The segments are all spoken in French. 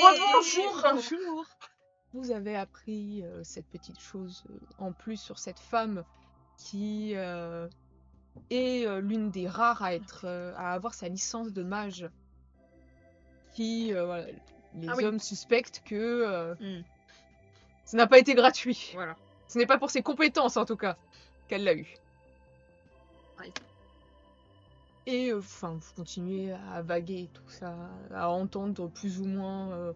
Bonjour. Vous avez appris cette petite chose en plus sur cette femme qui est l'une des rares à avoir sa licence de mage. Qui, voilà, les hommes suspectent que ça n'a pas été gratuit. Voilà. Ce n'est pas pour ses compétences en tout cas qu'elle l'a eu. Ouais. Et enfin, vous continuez à vaguer tout ça, à entendre plus ou moins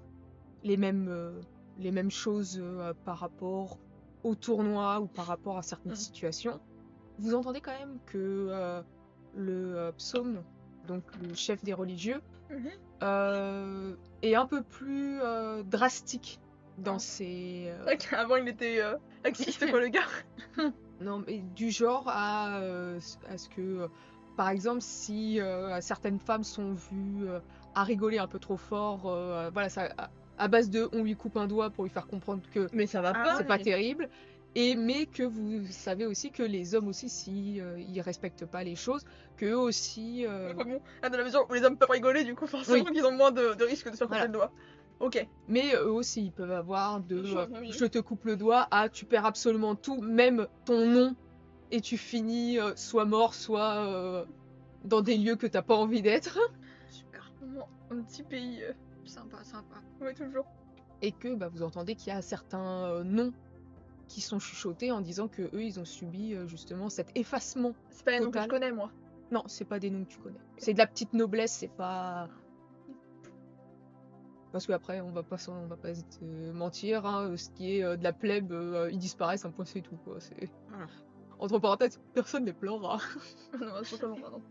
les mêmes choses par rapport au tournoi ou par rapport à certaines situations. Vous entendez quand même que le psaume, donc le chef des religieux, est un peu plus drastique dans ses... C'est vrai qu'avant il était activiste quoi le gars. Non, mais du genre à ce que, par exemple, si certaines femmes sont vues à rigoler un peu trop fort, voilà, ça, à base de on lui coupe un doigt pour lui faire comprendre que Mais ça va pas. c'est pas terrible, mais que vous savez aussi que les hommes aussi, si ils respectent pas les choses, qu'eux aussi... Bon, dans la mesure où les hommes peuvent rigoler, du coup forcément qu'ils ont moins de risques de se faire couper Voilà. le doigt. Ok. Mais eux aussi, ils peuvent avoir de Oui. je te coupe le doigt à tu perds absolument tout, même ton nom, et tu finis soit mort, soit dans des lieux que t'as pas envie d'être. Super. Vraiment, un petit pays. Sympa. Ouais, toujours. Et que vous entendez qu'il y a certains noms qui sont chuchotés en disant que eux ils ont subi justement cet effacement. C'est pas un nom que total. je connais moi. Non, c'est pas des noms que tu connais. C'est de la petite noblesse, c'est pas... Parce qu'après, on va pas se mentir, hein, ce qui est de la plèbe, ils disparaissent, un point c'est tout, quoi. C'est... Voilà. Entre parenthèses, personne n'est pleurera. Non, totalement pas, non.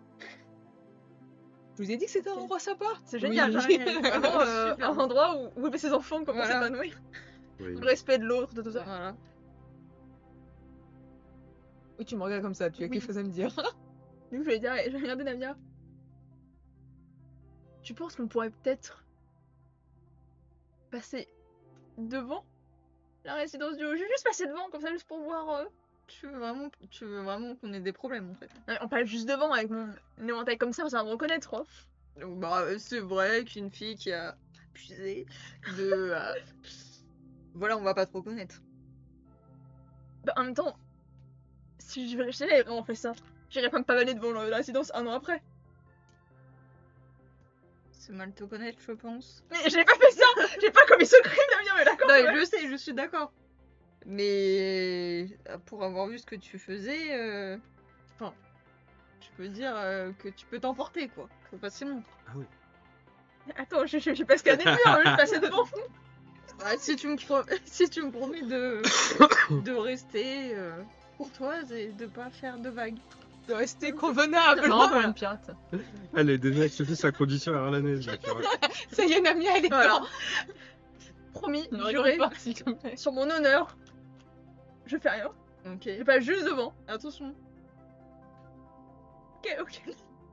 Je vous ai dit que c'était un endroit sympa. C'est génial, Oui. génial. Vraiment Super. un endroit où élever ses enfants, comment Voilà. s'épanouir. Oui. Le respect de l'autre, de tout ça. Voilà. Oui, tu me regardes comme ça, tu as Oui. quelque chose à me dire. Du coup, je vais regarder Namia. Tu penses qu'on pourrait peut-être passer devant la résidence du haut juge, juste passer devant comme ça, juste pour voir. Tu veux vraiment qu'on ait des problèmes en fait. On parle juste devant avec mon éventail comme ça va me reconnaître, quoi. Donc, c'est vrai qu'une fille qui a abusé de. Voilà, on va pas trop connaître. Bah, en même temps, si j'avais vraiment fait ça, j'irais pas me pavaner devant la résidence un an après. C'est mal te connaître, je pense. Mais je n'ai pas fait ça. J'ai pas commis ce crime, Namia, mais d'accord. Non, ouais. mais je sais, je suis d'accord. Mais pour avoir vu ce que tu faisais, enfin, je peux dire que tu peux t'emporter, quoi. Faut facilement. Ah oui. Attends, je suis pas scanné le mur, je suis passé devant. Si tu me promets de rester courtoise et de pas faire de vagues. De rester convenable. Non, comme une pirate. Elle est déjà accepté sa condition irlandaise. là, tu vois. Ça y est, Namia, elle est Voilà. dedans. Promis, Ne juré, rigole pas, s'il te plaît. sur mon honneur, je fais rien. Ok. Je passe juste devant. Attention. Ok.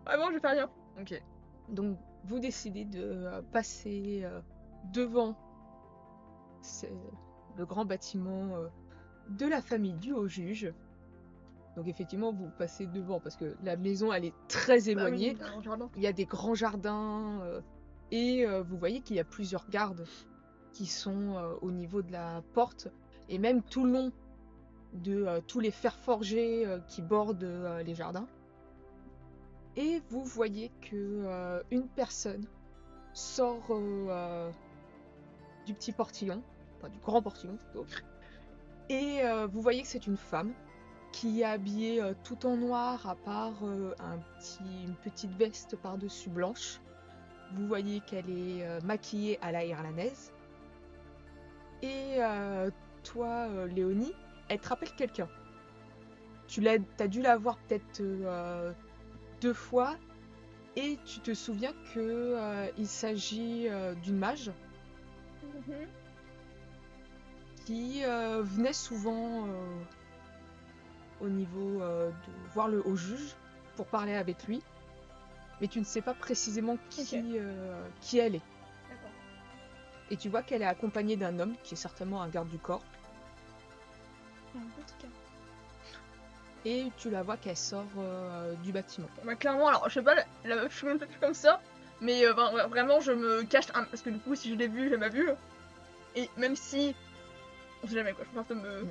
Vraiment, je fais rien. Ok. Donc, vous décidez de passer devant le grand bâtiment de la famille du haut juge. Donc, effectivement, vous passez devant parce que la maison, elle est très éloignée. Bah oui, dans le jardin. Il y a des grands jardins et vous voyez qu'il y a plusieurs gardes qui sont au niveau de la porte et même tout le long de tous les fers forgés qui bordent les jardins. Et vous voyez que une personne sort du petit portillon, enfin du grand portillon plutôt, et vous voyez que c'est une femme qui est habillée tout en noir à part une petite veste par-dessus blanche. Vous voyez qu'elle est maquillée à la irlandaise. Et toi, Léonie, elle te rappelle quelqu'un. T'as dû la voir peut-être 2 fois et tu te souviens que il s'agit d'une mage qui venait souvent au niveau de voir le haut juge pour parler avec lui, mais tu ne sais pas précisément qui elle est. D'accord. Et tu vois qu'elle est accompagnée d'un homme qui est certainement un garde du corps. Et tu la vois qu'elle sort du bâtiment. Bah, clairement, alors je sais pas, la meuf, je suis même pas comme ça. Mais vraiment, je me cache parce que du coup, si je l'ai vu, je l'ai vu. Et même si. On sait jamais quoi, je préfère me.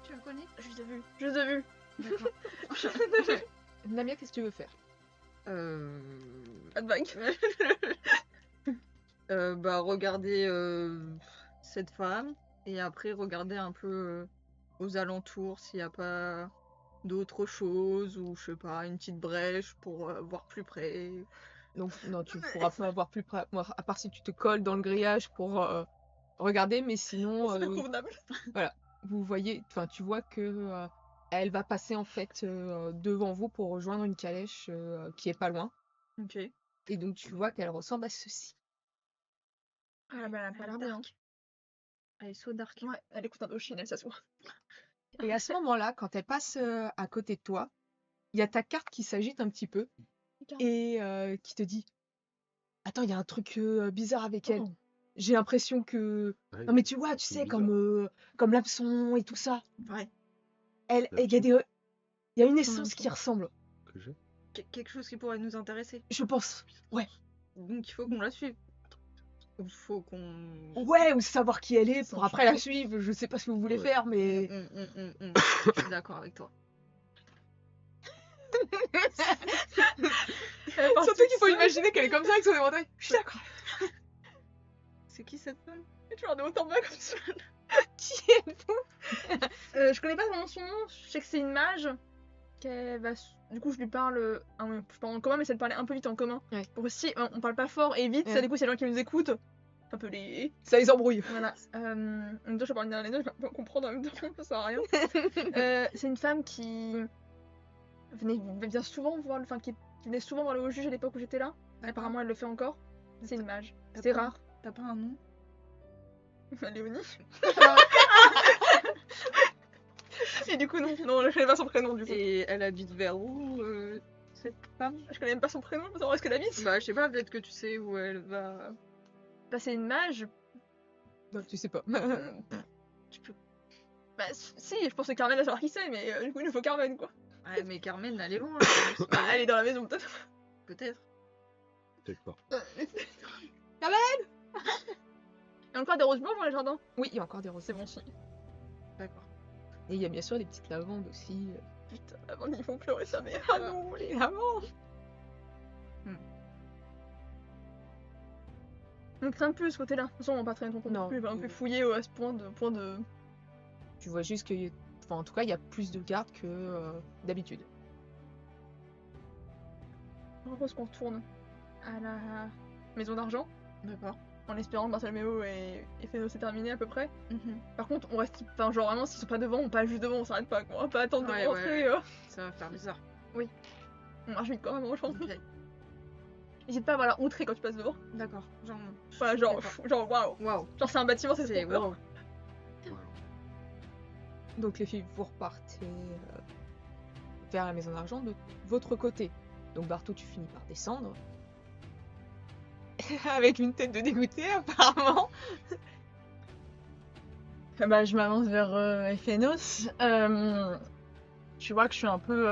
Tu la connais? Je les ai vus. Je les ai vus. D'accord. Namia, qu'est-ce que tu veux faire? Pas de vague. Bah, regarder cette femme et après regarder un peu aux alentours s'il n'y a pas d'autres choses ou je sais pas, une petite brèche pour voir plus près. Donc, non, tu pourras pas voir plus près, moi, à part si tu te colles dans le grillage pour regarder, mais sinon, C'est convenable. vous voyez, enfin, tu vois que elle va passer en fait devant vous pour rejoindre une calèche qui est pas loin. Ok. Et donc, tu vois qu'elle ressemble à ceci. Ah bah elle a pas l'air bien. Elle est so dark. Ouais, elle écoute Indochine, elle s'assoit. Et à ce moment-là, quand elle passe à côté de toi, il y a ta carte qui s'agite un petit peu et qui te dit attends, il y a un truc bizarre avec elle. Oh. J'ai l'impression que. Ouais, Non, mais tu vois, un tu truc sais, bizarre. comme l'hameçon et tout ça. Ouais. Il y a des. Il y a une essence l'hameçon. qui ressemble. Que j'ai. Quelque chose qui pourrait nous intéresser. Je pense. Donc il faut qu'on la suive. Il faut qu'on. Ouais, ou savoir qui elle est Sans pour après la suivre. Je sais pas ce que vous voulez Ouais. faire, mais. Je suis d'accord avec toi. Surtout qu'il faut imaginer qu'elle est comme ça avec son éventail. Je suis d'accord. C'est qui cette femme? Et tu vois de haut en bas comme ça. Qui est-vous? Je connais pas vraiment son nom, je sais que c'est une mage. Qu'elle va. Du coup, je lui parle. Je parle en commun, mais c'est de parler un peu vite en commun. Ouais. Pour aussi, on parle pas fort et vite, Ouais. ça du coup, c'est les gens qui nous écoutent. Un peu les. Ça les embrouille. Voilà. En même temps, je parle néerlandais, je vais pas comprendre en même temps, ça sert à rien. C'est une femme qui vient souvent voir, qui venait souvent voir le juge à l'époque où j'étais là. Apparemment, elle le fait encore. C'est une mage. T'as C'est pas- rare. T'as pas un nom? Léonie. Et du coup, non, je connais pas son prénom du coup. Et elle habite vers où cette femme? Je connais même pas son prénom pour savoir où est-ce qu'elle habite. Bah je sais pas, peut-être que tu sais où elle va. Bah, c'est une mage. Non, tu sais pas. Tu peux. Bah, si, je pense que Carmen va savoir qui c'est, mais du coup, il nous faut Carmen quoi. Ouais, mais Carmen, elle est loin. Bah, elle est dans la maison peut-être. Peut-être. Peut-être pas. Il y a encore des roses blanches dans les jardins. Oui, il y a encore des roses. C'est bon signe. D'accord. Et il y a bien sûr des petites lavandes aussi. Putain, avant ils font pleurer sa mère. Ah non, les lavandes. On craint plus ce côté-là. De toute façon, on va pas traîner ton compte Non. non plus. On peut fouiller à ce point de. Tu vois juste que. Enfin, en tout cas, il y a plus de gardes que d'habitude. Je propose qu'on retourne à la maison d'argent. D'accord. En espérant que Bartholoméo et Phéno c'est terminé à peu près. Par contre, on reste. Enfin, genre vraiment, s'ils sont pas devant, on passe juste devant, on s'arrête pas quoi. On va pas attendre Ouais, de rentrer. Ça va faire bizarre. On marche vite quand même, je pense. Ok. N'hésite pas à voilà, outrer quand tu passes devant. D'accord. Genre. Voilà, genre waouh. Waouh. Genre, c'est un bâtiment, c'est C'est trop peur. waouh. Donc les filles, vous repartez vers la maison d'argent de votre côté. Donc Barto, tu finis par descendre. Avec une tête de dégoûté apparemment. Bah, je m'avance vers Ephénos. Tu vois que je suis un peu.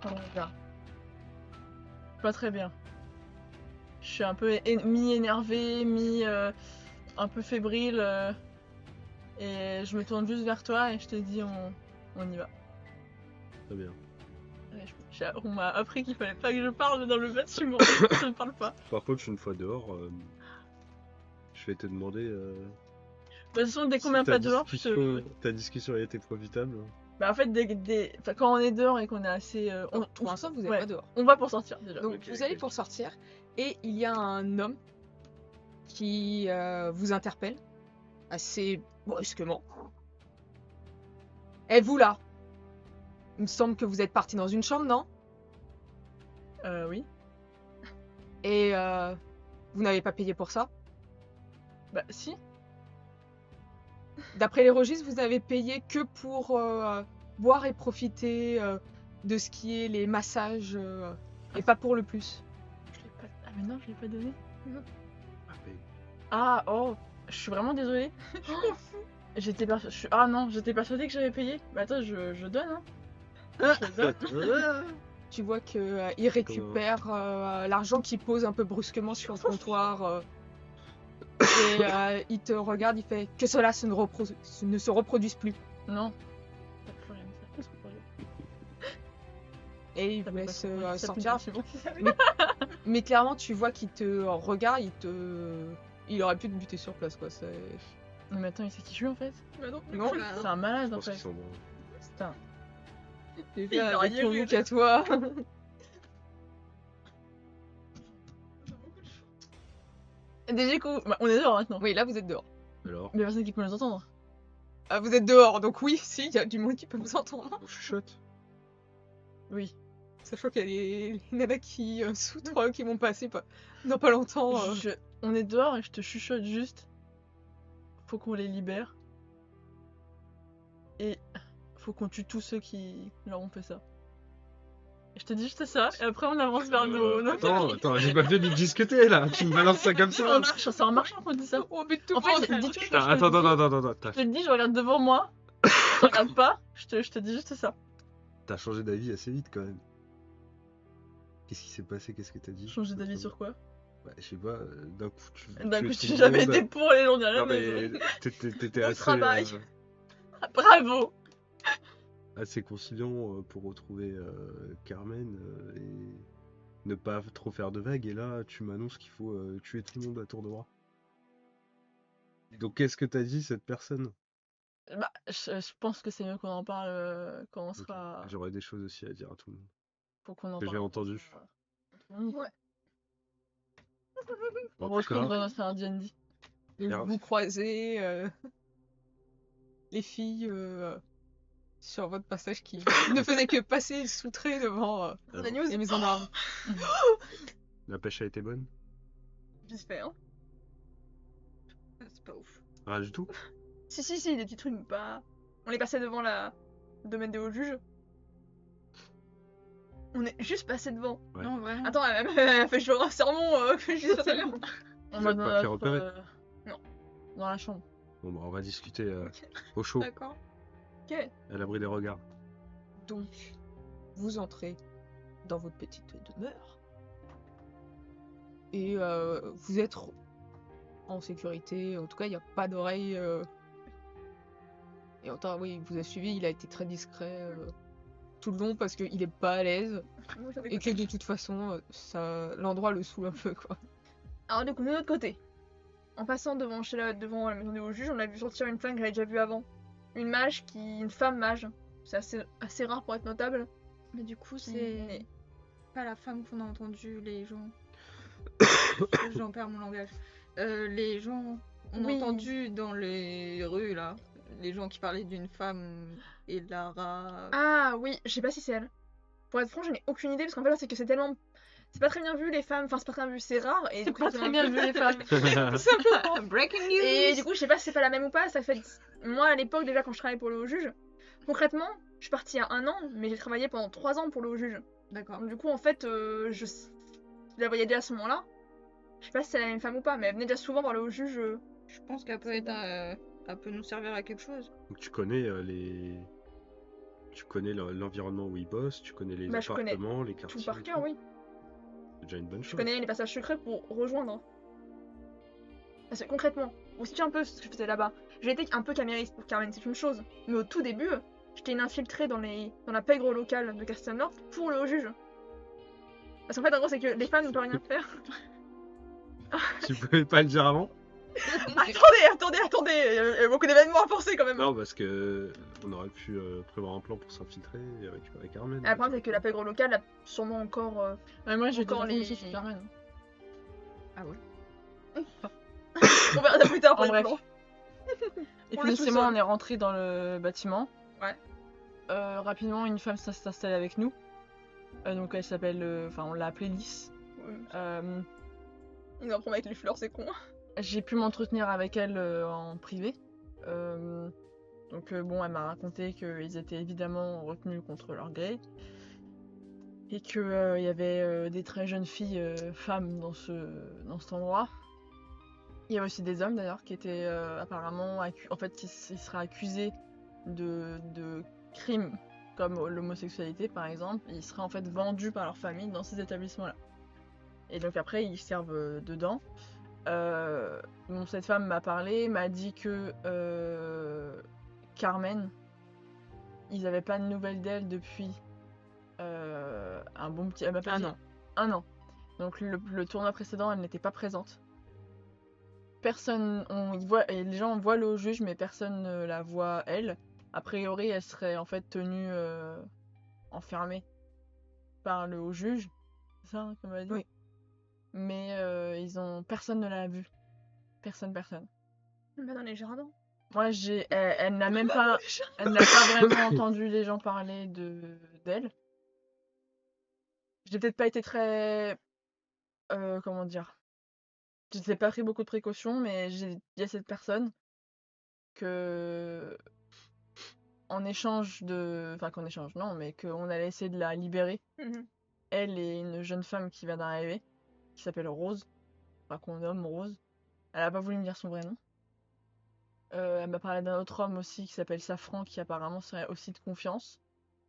Comment dire? Pas très bien. Je suis un peu mi-énervée, un peu fébrile. Et je me tourne juste vers toi et je te dis on y va. Très bien. On m'a appris qu'il fallait pas que je parle dans le bâtiment. Je ne parle pas. Par contre, une fois dehors, je vais te demander De toute façon, dès qu'on met un ta pas dehors, ta discussion a été profitable. Bah en fait, enfin, quand on est dehors et qu'on est assez... Pour l'instant, vous n'êtes ouais. pas dehors. On va pour sortir déjà. Donc Ok, vous allez ok. pour sortir et il y a un homme qui vous interpelle assez brusquement. Et vous là? Il me semble que vous êtes parti dans une chambre, non? Oui. Et vous n'avez pas payé pour ça? Bah si. D'après les registres, vous n'avez payé que pour boire et profiter de ce qui est les massages et pas pour le plus. Je l'ai pas... Ah mais non, je l'ai pas donné. Ah, mais Ah oh, je suis vraiment désolée. Ah non, j'étais persuadée que j'avais payé. Bah attends, je donne hein. Je donne. Tu vois qu'il récupère l'argent qu'il pose un peu brusquement sur le comptoir. Et il te regarde, il fait que cela ne se reproduise plus. Non. Pas plus rien que ça. Et il Ça vous peut laisse pas- ça peut sortir. pas, c'est bon. Mais clairement, tu vois qu'il te regarde, il aurait pu te buter sur place, quoi. Mais attends, il sait qui je suis en fait. Bah non, Non, bah C'est un malade Je en pense fait. qu'ils sont bons. Putain. Il Il aurait avec ton dû look à toi. Et du coup, bah, on est dehors maintenant. Oui, là, vous êtes dehors. Alors, Mais personne qui peut nous entendre. Ah, vous êtes dehors, donc oui, si, il y a du monde qui peut vous entendre. on chuchote. Oui. Sachant qu'il y a les nanas qui sous toi qui vont passer dans pas longtemps. On est dehors et je te chuchote juste. Faut qu'on les libère. Et faut qu'on tue tous ceux qui leur ont fait ça. Et je te dis juste ça, et après on avance vers nos... Attends, j'ai pas fait de discuter là. Tu me balances ça comme ça. C'est en marchant qu'on dit ça. Oh, mais tout En le monde. fait, dis-toi que Attends, attends. je te le dis, je regarde devant moi. Je regarde pas, je te dis juste ça. T'as changé d'avis assez vite quand même. Qu'est-ce qui s'est passé? Qu'est-ce que t'as dit? Changer d'avis sur quoi? Bah, je sais pas, d'un coup tu. D'un coup, tuais tu tout n'as le jamais monde. été pour les gens derrière Non mais t'étais Bon assez, travail. Bravo. assez conciliant pour retrouver Carmen et ne pas trop faire de vagues. Et là, tu m'annonces qu'il faut tuer tout le monde à tour de bras. Donc qu'est-ce que t'as dit cette personne? Bah, je pense que c'est mieux qu'on en parle quand on Ok. sera... J'aurais des choses aussi à dire à tout le monde. Faut qu'on en Que parle. j'ai entendu. Ouais. En On tout cas, retrouve notre faire un D&D. Et Merde. vous croisez les filles sur votre passage qui ne faisaient que passer sous trait devant La alors, news. les maisons d'armes. la pêche a été bonne? J'espère. C'est pas ouf. Rien du tout? Si, des petits trucs, mais pas. On est passé devant le domaine des hauts juges. On est juste passé devant. Ouais. Non, vraiment. Attends, elle a fait genre un sermon que je suis passé devant. On Vous va êtes dans pas fait notre, repérer? Non. Dans la chambre. Bon bah on va discuter au chaud, D'accord. Ok. à l'abri des regards. Donc, vous entrez dans votre petite demeure. Et vous êtes en sécurité. En tout cas, il n'y a pas d'oreille. Et autant, oui, il vous a suivi, il a été très discret tout le long parce qu'il est pas à l'aise. Et que de toute façon, l'endroit le saoule un peu, quoi. Alors, du coup, de notre côté, en passant devant la maison des hauts juges, on a vu sortir une femme que j'avais déjà vue avant. Une femme mage. C'est assez rare pour être notable. Mais du coup, Qui c'est n'est- pas la femme qu'on a entendu, les gens. J'en perds mon langage. Les gens, on Oui. a entendu dans les rues là, les gens qui parlaient d'une femme et Lara. Ah oui, je sais pas si c'est elle. Pour être franc, je n'ai aucune idée parce qu'en fait, là, c'est que c'est tellement. C'est pas très bien vu les femmes, enfin, c'est pas très bien vu, c'est rare. Et C'est du coup, pas ils ont très un bien peu- vu les femmes. Breaking news. Et du coup, je sais pas si c'est pas la même ou pas. Ça fait. Moi, à l'époque, déjà, quand je travaillais pour le haut juge, concrètement, je suis partie il y a 1 an, mais j'ai travaillé pendant 3 ans pour le haut juge. D'accord. Donc, du coup, en fait, je la voyais déjà à ce moment-là. Je sais pas si c'est la même femme ou pas, mais elle venait déjà souvent voir le haut juge. Je pense qu'elle peut être, elle peut nous servir à quelque chose. Donc tu connais tu connais l'environnement où ils bossent, tu connais les Bah, je connais appartements, les Tout quartiers. par et cœur, tout. oui. C'est déjà une bonne Je chose. connais les passages secrets pour rejoindre. Parce que concrètement, vous situez un peu ce que je faisais là-bas. J'ai été un peu camériste pour Carmen, c'est une chose. Mais au tout début, j'étais une infiltrée dans la pègre locale de Castelnord pour le haut juge. Parce qu'en fait, en gros, c'est que les femmes ne peuvent rien faire. Tu pouvais pas le dire avant? Attendez, il y a beaucoup d'événements à forcer quand même. Non, parce que on aurait pu prévoir un plan pour s'infiltrer et récupérer Carmen. Le problème, c'est que la pègre locale a sûrement encore. Ouais, moi j'ai Encore encore les- les sur Carmen. Ah ouais. On verra ça plus tard pour En les bref. plans. Et On puis est c'est sous-sol. moi, on est rentré dans le bâtiment. Ouais. Rapidement, une femme s'est installée avec nous. Donc elle s'appelle, enfin on l'a appelée Lys. Il va prendre avec les fleurs, c'est con. J'ai pu m'entretenir avec elle en privé. Bon, elle m'a raconté qu'ils étaient évidemment retenus contre leur gré. Et qu'il y avait des très jeunes filles, femmes dans cet endroit. Il y avait aussi des hommes d'ailleurs qui étaient apparemment... En fait, ils seraient accusés de crimes comme l'homosexualité par exemple, ils seraient en fait vendus par leur famille dans ces établissements-là. Et donc après, ils servent dedans. Bon, cette femme m'a parlé, m'a dit que Carmen, ils n'avaient pas de nouvelles d'elle depuis un bon petit... Elle m'a pas Un dit- an. Un an. Donc le tournoi précédent, elle n'était pas présente. Personne, et les gens voient le juge, mais personne ne la voit elle. A priori, elle serait en fait tenue enfermée par le haut juge. C'est ça qu'on m'a dit. Oui. Mais personne ne l'a vue. Personne. Bah, dans les jardins. Moi, elle n'a même pas, elle n'a pas vraiment entendu les gens parler d'elle. J'ai peut-être pas été très, comment dire, je n'ai pas pris beaucoup de précautions, mais j'ai dit à cette personne que en échange enfin qu'en échange, non, mais qu'on allait essayer de la libérer. Mhm. Elle et une jeune femme qui vient d'arriver, qui s'appelle Rose, enfin qu'on nomme Rose. Elle a pas voulu me dire son vrai nom. Elle m'a parlé d'un autre homme aussi qui s'appelle Safran, qui apparemment serait aussi de confiance.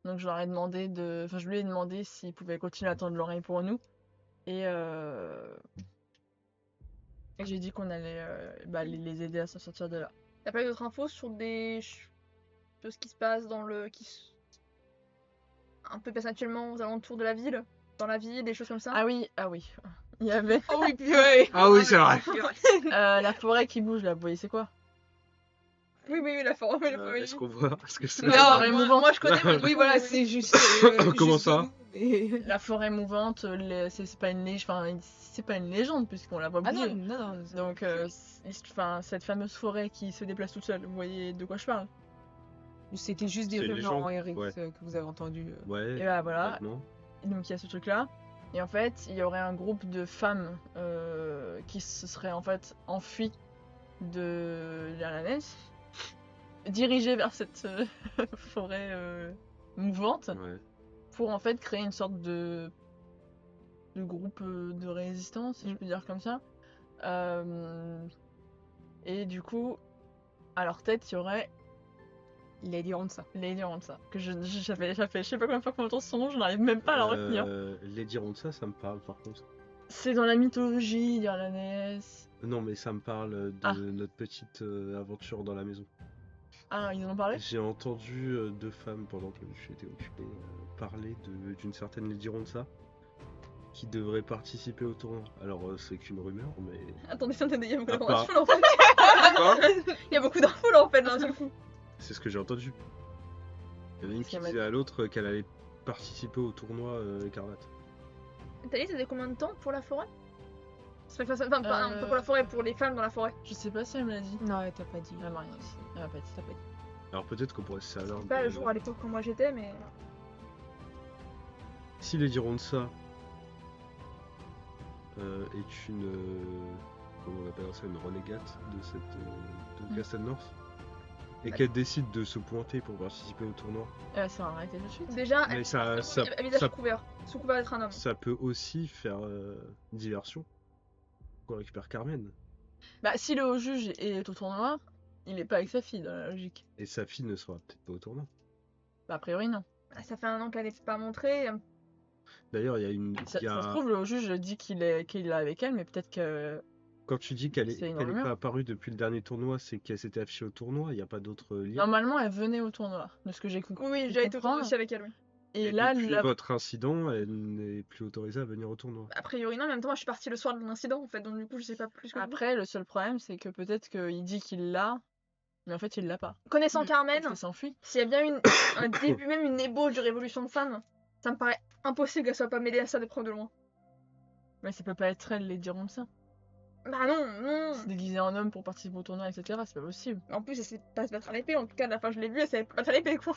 Donc je lui ai demandé s'il pouvait continuer à tendre l'oreille pour nous. Et j'ai dit qu'on allait les aider à s'en sortir de là. T'as pas eu d'autres infos sur de ce qui se passe un peu actuellement aux alentours de la ville, dans la ville, des choses comme ça? Ah oui. Il y avait Oh oui, purée. Ah oui, c'est vrai. la forêt qui bouge là, vous voyez c'est quoi? Oui, la forme. Est-ce qu'on voit ce que c'est? Non, forêt mouvante. Moi je connais, mais Oui, voilà, c'est juste. Comment juste ça nous, mais- La forêt mouvante, c'est pas une légende, c'est pas une légende puisqu'on la voit Ah bouger. non. Donc cette fameuse forêt qui se déplace toute seule, vous voyez de quoi je parle? C'était juste des C'est une rumeurs, légende, Eric, ouais. que vous avez entendues. Ouais, Et bah voilà, vaguement. donc il y a ce truc là. Et en fait, il y aurait un groupe de femmes qui se seraient en fait enfuies de l'Irlandaise, dirigées vers cette forêt mouvante, Ouais. pour en fait créer une sorte de groupe de résistance, si je peux dire comme ça. Et du coup, à leur tête, il y aurait Lady Ransa. Lady Ransa, que ça fait je sais pas combien de fois qu'on entend son nom, je n'arrive même pas à la retenir. Lady Ronsa, ça me parle par contre. C'est dans la mythologie irlandaise. Non, mais ça me parle de Ah. notre petite aventure dans la maison. Ah, ils en ont parlé? J'ai entendu deux femmes pendant que j'étais occupé parler d'une certaine Lady Ronsa qui devrait participer au tournoi. Alors c'est qu'une rumeur, mais Attendez, il y a beaucoup Ah, d'informations là en fait. Quoi Il y a beaucoup d'infos là en fait, d'un seul coup. c'est ce que j'ai entendu. Il y en a une Qu'est-ce qui qu'elle m'a disait à l'autre qu'elle allait participer au tournoi écarlate. T'as dit c'était combien de temps pour la forêt? Enfin, pas pour la forêt, pour les femmes dans la forêt. Je sais pas si elle me l'a dit. Non, elle t'a pas dit. Elle m'a rien dit. Elle m'a pas dit. Alors peut-être qu'on pourrait se servir. Pas le jour à l'époque quand moi j'étais, mais. Si Lady Ronsa est une comment on appelle ça, une renégate de cette de Castle North et qu'elle décide de se pointer pour participer au tournoi, Ça va arrêter tout de suite. Déjà, mais elle visage ça, couvert, sous couvert d'être un homme. ça peut aussi faire diversion qu'on récupère Carmen Bah, si le haut juge est au tournoi, il est pas avec sa fille dans la logique. et sa fille ne sera peut-être pas au tournoi. Bah, a priori, non. Ça fait un an qu'elle n'est pas montrée. D'ailleurs, il y a une Ça, il y a- ça se trouve, le haut juge dit qu'il est avec elle, mais peut-être que. quand tu dis qu'elle c'est une est rumeur. pas apparue depuis le dernier tournoi, c'est qu'elle s'était affichée au tournoi, il n'y a pas d'autre lien. Normalement, elle venait au tournoi, de ce que j'ai compris. Oui, j'ai été au tournoi aussi avec elle, oui. Et là, depuis votre incident, elle n'est plus autorisée à venir au tournoi. A priori, non, en même temps, moi je suis partie le soir de l'incident en fait, donc du coup, je sais pas plus que vous. après, le seul problème, c'est que peut-être qu'il dit qu'il l'a, mais en fait, il l'a pas. Connaissant Carmen, Parce qu'il s'enfuit. s'il y a bien un début, même une ébauche de révolution de femmes, ça me paraît impossible qu'elle soit pas mêlée à ça de prendre de loin. Mais ça peut pas être elle, les diront ça. Bah non. Se déguiser en homme pour participer au tournoi, etc., c'est pas possible. En plus, elle sait pas se battre à l'épée, en tout cas, de la fin je l'ai vue, elle savait pas se battre à l'épée, quoi.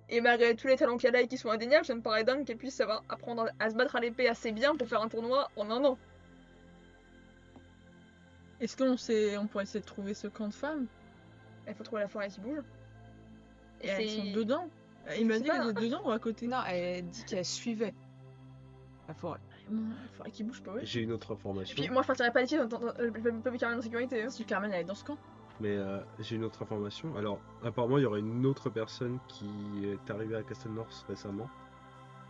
Et malgré tous les talents qu'elle a et qui sont indéniables, ça me paraît dingue qu'elle puisse savoir apprendre à se battre à l'épée assez bien pour faire un tournoi en un an. Est-ce qu'on pourrait essayer de trouver ce camp de femmes? Il faut trouver la forêt qui bouge. Et elles c'est- sont dedans. Il m'a sais dit pas, qu'elles hein. étaient dedans ou à côté. Non, elle dit qu'elle suivait la forêt. Il faudrait qu'il bouge pas, oui. J'ai une autre information. Puis moi je partirais pas d'ici, je peux plus Carmen en sécurité. hein. Si Carmen elle est dans ce camp. Mais j'ai une autre information. Alors, apparemment, il y aurait une autre personne qui est arrivée à Castle North récemment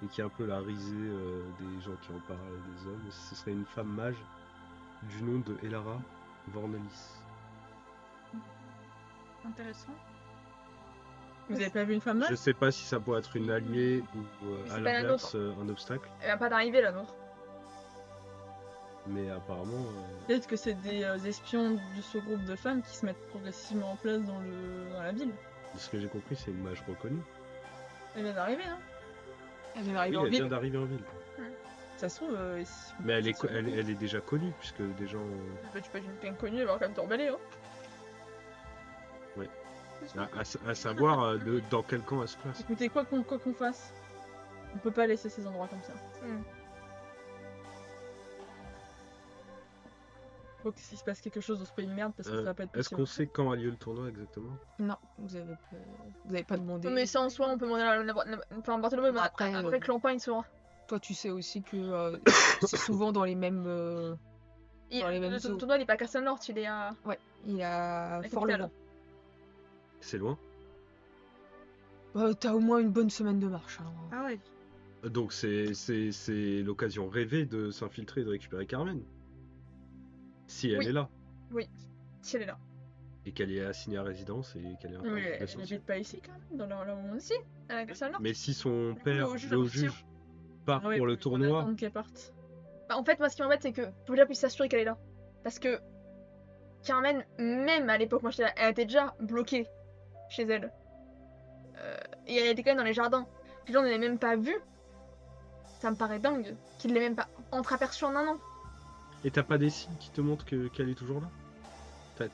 et qui est un peu la risée des gens qui en parlent, des hommes. Ce serait une femme mage du nom de Elara Vornelis. Intéressant. Vous avez pas vu une femme Je mage? sais pas si ça pourrait être une alliée ou c'est à pas la l'inverse un obstacle, Elle vient pas d'arriver la nôtre. mais apparemment. Peut-être que c'est des espions de ce groupe de femmes qui se mettent progressivement en place dans la ville. De ce que j'ai compris, c'est une mage reconnue. Elle vient d'arriver, hein. Elle vient Oui, d'arriver en elle vient ville. d'arriver en ville. Ça se trouve, Mais elle est déjà connue, puisque des gens. Tu peux être une inconnue, elle va quand même t'emballer. Hein. Ouais. À savoir dans quel camp elle se place. Écoutez, quoi qu'on fasse, on peut pas laisser ces endroits comme ça. Faut qu'il se passe quelque chose dans ce pays de merde parce que ça va pas être Est-ce possible. qu'on sait quand a lieu le tournoi exactement? Non, vous avez pas demandé. Mais ça en soi, on peut demander enfin, Bartholomew, mais Après, après que Lampagne saura. Toi, tu sais aussi que c'est souvent dans les mêmes. Dans les mêmes Le zones. tournoi, il est pas à Castle North, il est à. Ouais, il a La fort capitale. levant. C'est loin. T'as au moins une bonne semaine de marche. Hein. Ah ouais. Donc c'est l'occasion rêvée de s'infiltrer et de récupérer Carmen. Si elle Oui. est là. Si elle est là. Et qu'elle est assignée à résidence et qu'elle est Mais elle intéressée. n'habite pas ici quand même, dans là où on est. Si, à Castle North. Mais si son père, au juge le d'instruction. juge, part Ah ouais, pour le faut tournoi, attendre qu'elle parte. Bah, en fait, moi, ce qui m'embête, c'est que faut déjà puisse s'assurer qu'elle est là. Parce que Carmen, même à l'époque, moi, j'étais là, elle était déjà bloquée chez elle. Et elle était quand même dans les jardins. Les gens ne l'avaient même pas vue. Ça me paraît dingue qu'il l'ait même pas entreaperçue en un an. et t'as pas des signes qui te montrent qu'elle est toujours là?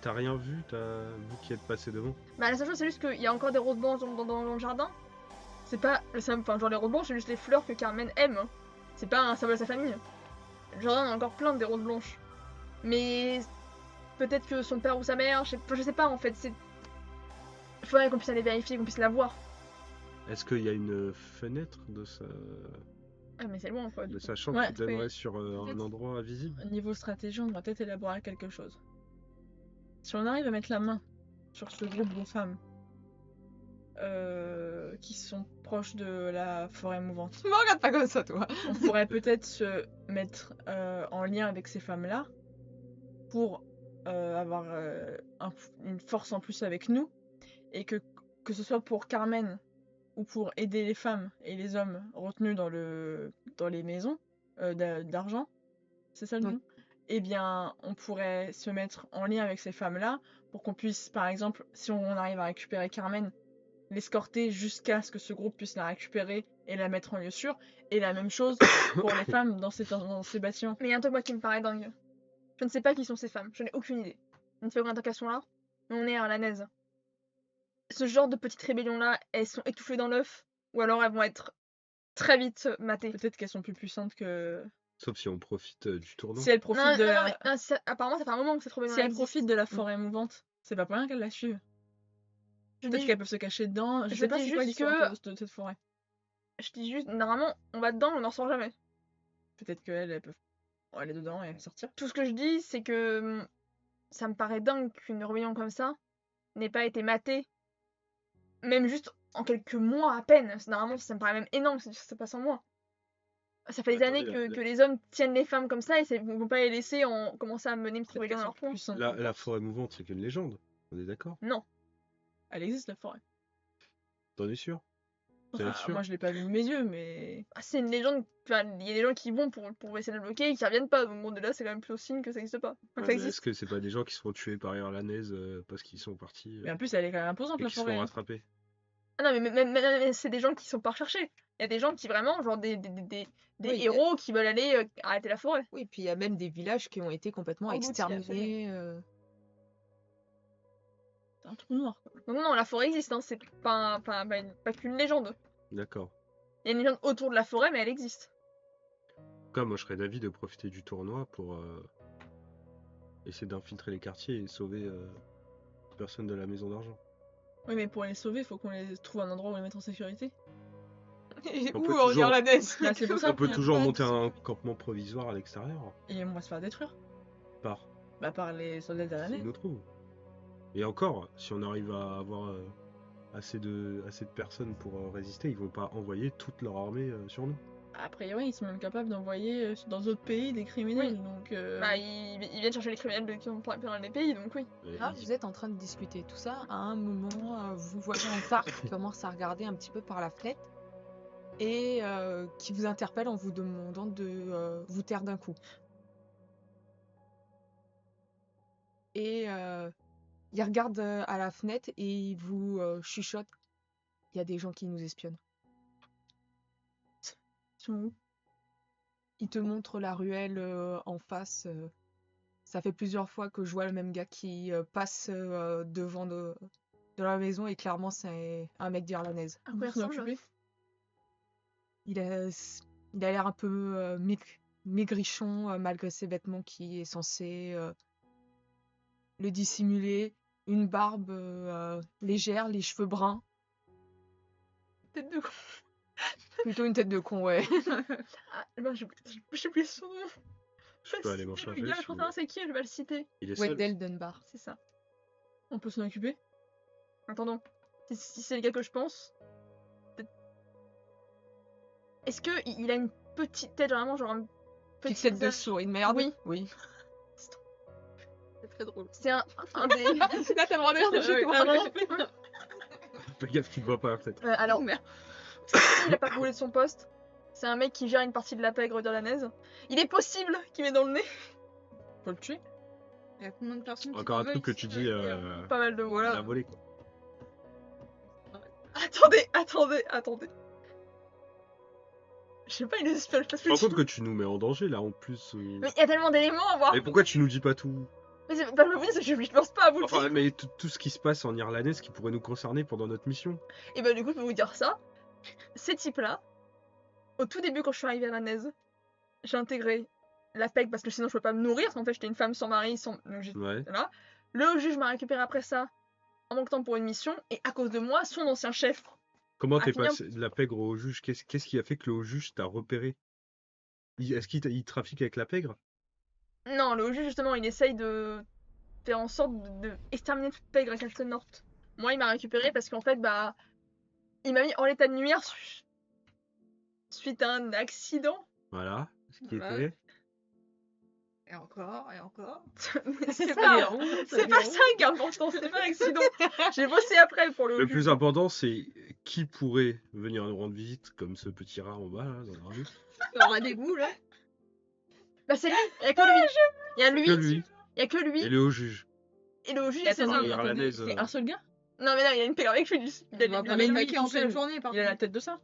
T'as rien vu, vous qui êtes passé devant? Bah, la seule chose, c'est juste qu'il y a encore des roses blanches dans le jardin. C'est pas le symbole, enfin, genre les roses blanches, c'est juste les fleurs que Carmen aime. C'est pas un symbole de sa famille. Le jardin a encore plein des roses blanches. Mais peut-être que son père ou sa mère, je sais pas en fait. Il faudrait qu'on puisse aller vérifier, qu'on puisse la voir. Est-ce qu'il y a une fenêtre de Ah, mais c'est loin quoi. de Du coup. sa chambre Ouais, qui donnerait oui. sur un endroit visible? Niveau stratégie, on devrait peut-être élaborer quelque chose. Si on arrive à mettre la main sur ce groupe de femmes qui sont proches de la forêt mouvante, Tu me regardes pas comme ça, toi. on pourrait peut-être se mettre en lien avec ces femmes-là pour avoir une force en plus avec nous et que ce soit pour Carmen ou pour aider les femmes et les hommes retenus dans les maisons d'argent, c'est ça le Oui. nom? Eh bien, on pourrait se mettre en lien avec ces femmes-là pour qu'on puisse, par exemple, si on arrive à récupérer Carmen, l'escorter jusqu'à ce que ce groupe puisse la récupérer et la mettre en lieu sûr. Et la même chose pour les femmes dans ces bâtiments. Mais il y a un truc moi qui me paraît dingue. Je ne sais pas qui sont ces femmes, je n'ai aucune idée. Je ne sais pas combien de temps qu'elles sont là, mais on est à la naise. Ce genre de petites rébellions là, elles sont étouffées dans l'œuf, ou alors elles vont être très vite matées. Peut-être qu'elles sont plus puissantes que... Sauf si on profite du tournoi. Si elles profitent Non, de non, la... mais, non, apparemment ça fait un moment que cette rébellion Si elles profitent de la forêt mouvante, c'est pas pour rien qu'elles la suivent. Je Peut-être dis, qu'elles peuvent se cacher dedans. Je je sais pas dis c'est quoi juste l'histoire que- de cette forêt. je dis juste, normalement, on va dedans, on n'en sort jamais. Peut-être qu'elles peuvent aller dedans et sortir. Tout ce que je dis, c'est que ça me paraît dingue qu'une rébellion comme ça n'ait pas été matée, même juste en quelques mois à peine. Normalement, ça me paraît même énorme, ça passe en mois. Ça fait des Attendez, années la- que les hommes tiennent les femmes comme ça et ils vont pas les laisser commencer à mener une Peut-être rébellion qu'elles dans sont leur plus coin. puissantes. La forêt mouvante, c'est qu'une légende. On est d'accord? Non. Elle existe la forêt. T'en es sûr? T'en es Ah, sûr? moi je l'ai pas vu de mes yeux, mais... Ah, c'est une légende, enfin, il y a des gens qui vont pour essayer de le bloquer et qui reviennent pas. Donc bon, de là, c'est quand même plutôt signe que ça existe pas. Enfin, Ouais, que ça mais existe. est-ce que c'est pas des gens qui seront tués par Irlanaise parce qu'ils sont partis Mais en plus elle est quand même imposante et la qui seront forêt. Hein. rattrapés? Ah non, mais même, c'est des gens qui sont pas recherchés. Il y a des gens qui vraiment, genre des Oui, héros qui veulent aller arrêter la forêt. Oui, puis il y a même des villages qui ont été complètement Engloutis, exterminés. C'est un trou noir quoi. Donc non, la forêt existe, hein, c'est pas qu'une légende. D'accord. Il y a une légende autour de la forêt, mais elle existe. En tout cas, moi je serais d'avis de profiter du tournoi pour essayer d'infiltrer les quartiers et sauver les personnes de la maison d'argent. Oui mais pour les sauver, faut qu'on les trouve un endroit où les mettre en sécurité. Et On où peut en toujours- irlandaise Bah, c'est pour ça On peut qu'on a toujours pas monter de- un campement provisoire à l'extérieur. Et on va se faire détruire. Par Bah par les soldats s'ils d'Aranais. nous trouvent. Et encore, si on arrive à avoir assez de personnes pour résister, ils vont pas envoyer toute leur armée sur nous. A priori, ils sont même capables d'envoyer dans d'autres pays des criminels, donc... Bah, ils viennent chercher les criminels qui ont plein des pays, donc oui. Et Là, ils- vous êtes en train de discuter tout ça. À un moment, vous voyez Antar qui commence à regarder un petit peu par la fenêtre et qui vous interpelle en vous demandant de vous taire d'un coup. Et il regarde à la fenêtre et il vous chuchote. Il y a des gens qui nous espionnent. Ils sont où? Il te montre la ruelle en face. Ça fait plusieurs fois que je vois le même gars qui passe devant de la maison et clairement c'est un mec d'Irlandaise. À quoi il Vous s'en ressemble? occupez? Il a l'air un peu maigrichon malgré ses vêtements qui est censé le dissimuler. Une barbe légère, les cheveux bruns. Tête de con. Plutôt une tête de con, ouais. Ah, bah, je sais plus son nom. Je peux aller m'en charger. Le gars, si je vous pense c'est qui, je vais le citer. Il est seul. Wendell Dunbar. C'est ça. On peut s'en occuper? Attendons. Si c'est le gars que je pense. Est-ce que il a une petite tête, vraiment, genre un Petite petit tête de visage? souris de merde. Oui. Oui. C'est très drôle. C'est un des. Là, t'as vraiment l'air de chez toi. Vraiment. Fais gaffe qu'il te voit pas peut-être. Alors, Merde. il a pas boulé de son poste. C'est un mec qui gère une partie de la pègre irlandaise. Il est possible qu'il met dans le nez. Faut le tuer? Il y a combien de personnes qui Encore un travaillent truc que tu ici? dis Pas mal de Voilà. la volée quoi. Attendez. Je sais pas, il est espionne, je sais Je pas me ce rends que compte que tu nous mets en danger là en plus. Mais il y a tellement d'éléments à voir. Mais pourquoi tu nous dis pas tout? Mais c'est pas le problème, c'est que je pense pas à vous le Enfin, dire. mais tout ce qui se passe en irlandais, ce qui pourrait nous concerner pendant notre mission. Et bah du coup, je peux vous dire ça. Ces types-là, au tout début quand je suis arrivée à la Naise, j'ai intégré la PEC parce que sinon je peux pas me nourrir, parce qu'en fait j'étais une femme sans mari, sans... Donc, Ouais. voilà. Le juge m'a récupéré après ça, en manque de temps pour une mission, et à cause de moi, son ancien chef. Comment Ah, t'es finir- passé de la pègre au juge? Qu'est-ce qui a fait que le juge t'a repéré? Est-ce qu'il trafique avec la pègre? Non, le juge justement, il essaye de faire en sorte de exterminer toute pègre à Castle North. Moi, il m'a récupéré parce qu'en fait, bah, il m'a mis en état de nuire suite à un accident. Voilà. Ce qui Ouais. était. Et encore. Mais c'est Ça pas, vient où? c'est pas ça qui est important, c'est pas l'accident. J'ai bossé après pour le Le juge. plus important, c'est qui pourrait venir nous rendre visite, comme ce petit rat en bas, là, dans la rue. On a des goûts là. Bah c'est lui, il y a que lui. Il y a lui, Que lui. il y a que lui. Et le juge. Et le juge, Et c'est attends, un... il y a attendez, Irlandaise, c'est un seul gars? Non mais là, il y a une pègre avec lui. On va pas mais le lui, maquer en tout pleine seul. journée par Il a la contre. tête de ça?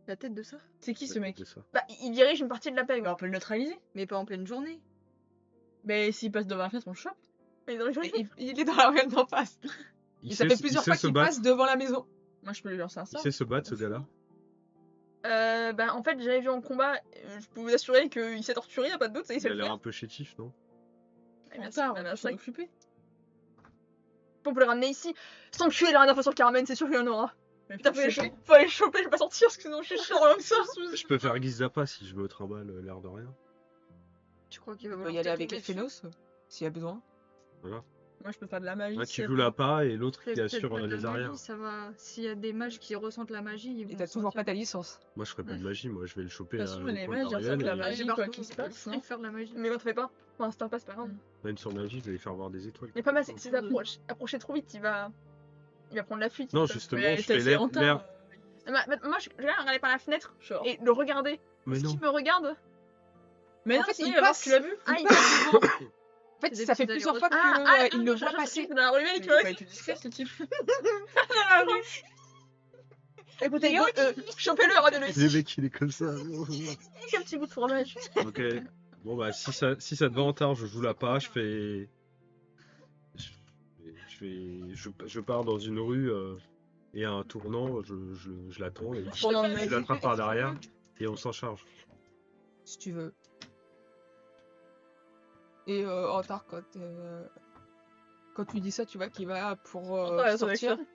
La tête de ça. C'est qui ce mec? C'est ça. Bah, il dirige une partie de la Bah, pègre. on peut le neutraliser. Mais pas en pleine journée. Mais s'il passe devant la fenêtre, on le chope. Mais dans les journées- Il est dans la ruelle d'en face. Et ça fait plusieurs fois se qu'il battre. passe devant la maison. Moi, je peux lui lancer un Il sort. sait se battre, ce gars-là. Bah en fait, j'avais vu en combat, je peux vous assurer qu'il s'est torturé, y a pas de doute, ça il Il sait a le l'air faire. un peu chétif, non? Eh bien, Tard, c'est- on peut s'en occuper. On peut le ramener ici. Sans tuer la dernière fois sur Carmen, c'est sûr qu'il y en aura. Mais Putain, putain, faut aller le choper, je vais pas sortir parce que sinon je suis chiant comme ça. Je peux faire guise d'appât si je me trimballe l'air de rien. Tu crois qu'il va On peut vouloir y aller te avec tomber les phénos s'il y a besoin. Voilà. Moi, je peux faire de la magie. Un si qui elle joue veut. l'appât et l'autre dessus qui Fais assure peut-être pas de les la arrières. magie, ça va. S'il y a des mages qui ressentent la magie, ils Et vont t'as toujours pas sentir. ta licence. Moi, je ferai pas de magie, moi, je vais le choper De toute façon, au les coin mages, de la ils ressentent ruelle la et- magie. Allez, quoi partout, qu'il se je passe, sais non faire de la magie. Mais quand on fait pas, pour l'instant pas, c'est pas grave. Même sur magie, je vais les faire voir des étoiles. Mais pas mal, c'est approcher trop vite, il va prendre la fuite. Non, il peut- justement, Mais je c'est fais l'air. longtemps, l'air- Moi, je vais regarder par la fenêtre genre. et le regarder. Mais Est-ce non. qu'il me regarde? Mais En non, fait, sinon, il il va voir passe. si tu l'as vu. Ah, il En fait, C'est des ça fait petits plusieurs fois allers-retours. qu'il le voit je passer. dans la ruelle, Mais tu il vois. va être discret, ce type. Écoutez, chopez-le, regardez-le Le ici. mec, il est comme ça. Un petit bout de fromage. Ok. Bon, bah, si ça te va en tard, je joue l'appât, je fais. Je pars dans une rue et à un tournant, je l'attends et Pendant le je magie. l'attrape par derrière et on s'en charge. Si tu veux. Et Antar, quand tu dis ça, tu vois qu'il va pour Ouais, ça va sortir. faire.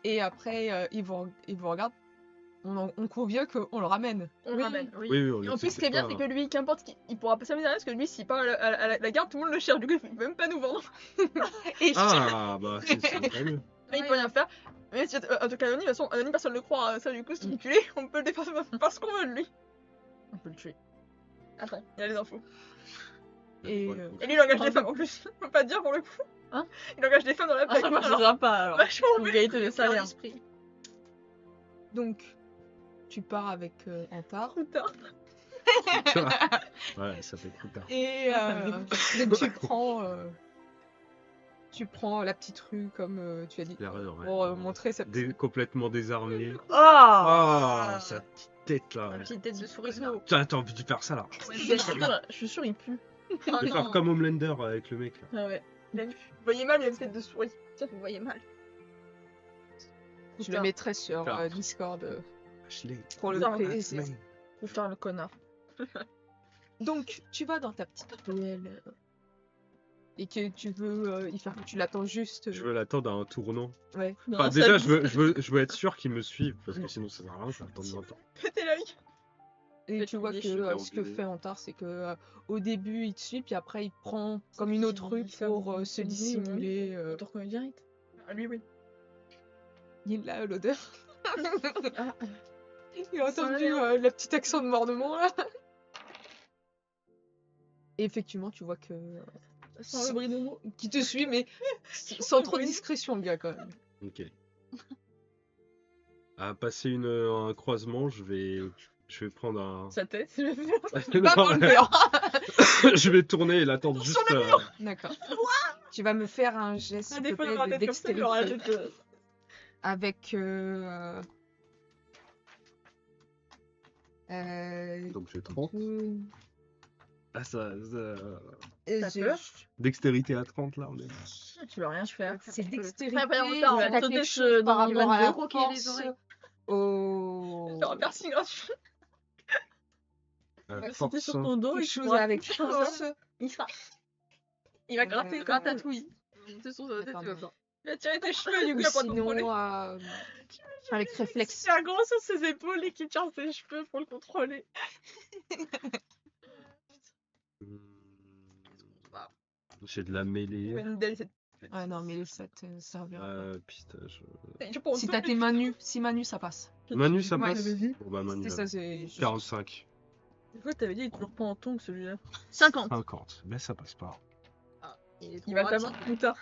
Et après, il vous regarde. on convient qu'on le ramène. On le ramène, oui. Oui, on Et le en plus, sait ce qui est bien, pas. c'est que lui, qu'importe qui, il pourra pas s'amuser à rien parce que lui, s'il part à la gare, tout le monde le cherche. Du coup, il peut même pas nous vendre. Et Ah, bah, c'est très mieux. Mais il peut rien faire. Mais si, en tout cas, Anonyme, de toute façon, Anonyme, personne ne le croit. Ça, du coup, c'est enculé. On peut le défendre parce qu'on veut de lui. On peut le tuer. Attends, il y a les infos. Et, Ouais, Et lui, il engage des femmes en plus. On peut pas dire pour le coup. Hein? Il engage des femmes dans la Ah, ça plaque. marchera pas alors. Vachement Égalité de Faire salaire. l'esprit. donc, tu pars avec Antar. putain. Ouais, ça fait trop tard. Et Ah, ça me donc tu prends la petite rue comme tu as dit L'erreur, ouais. pour montrer sa petite... Complètement désarmé. Ah Ah, sa petite tête là. La petite tête de souris. Putain, t'as envie de faire ça là. Je suis sûre, il pue. Oh Je vais faire non. comme Homelander avec le mec là. Ah ouais. Vous voyez mal, il y a une tête de souris. Tiens, vous voyez mal. Je le mettrai sur Putain. Discord Ashley. pour le Putain, plaisir. Ashley. Faut faire le connard. Donc tu vas dans ta petite ruelle et que tu veux tu l'attends juste. Je veux l'attendre à un tournant. Ouais. Enfin, déjà, je veux être sûr qu'il me suive parce que sinon ça sert à rien, je vais attendre longtemps. Pétez l'œil. Et Peut-être tu vois des que chiffres ce que oubliés. fait Antar, c'est que au début il te suit, puis après il prend comme une autre rue pour se dissimuler. On te reconnaît direct. Ah, lui, oui. Il a l'odeur. Ah, Il a Ça entendu a le petit accent de Mordemont là. Et effectivement, tu vois que Sans le bris de mots. qui te suit, mais sans trop de discrétion, le gars quand même. Ok. À passer un croisement, je vais prendre un. Sa tête. Pas Non, dans le mur. je vais tourner et l'attendre juste. D'accord. Tu vas me faire un geste Ah, s'il des te fois, plaît, dans la de tête comme ça, il aura la dextérité tête. avec Donc j'ai 30. Ah, T'as peur Dextérité à 30 là, on est. tu vas rien faire. c'est dextérité. Après, on il va y a sauter quelque chose dans par le rapport à la croquer les force, oreilles. au Faire un piercing gratuit. Sauter Force. sur ton dos et quelque tu chose pourras- avec force. Il va gratter Euh, comme ratatouille. Monter sur sa tête, tu vas voir. Il va tirer tes cheveux, du coup, Ou il va pas te contrôler. sinon avec réflexe. C'est un gros sur ses épaules et qui tire ses cheveux pour le contrôler. J'ai de la mêlée. Une belle, cette- Ah non, mais ça te servira pas. Putain, Je pense Si tout t'as de tes mains nues, si mains nues, ça passe. Manu, ça Ouais, passe. vas-y. Bon bah Manu, C'est ça, c'est 45. Pourquoi t'avais dit il est toujours pas en tongs celui-là 50. 50. Mais ça passe pas. Il va t'avoir plus tard.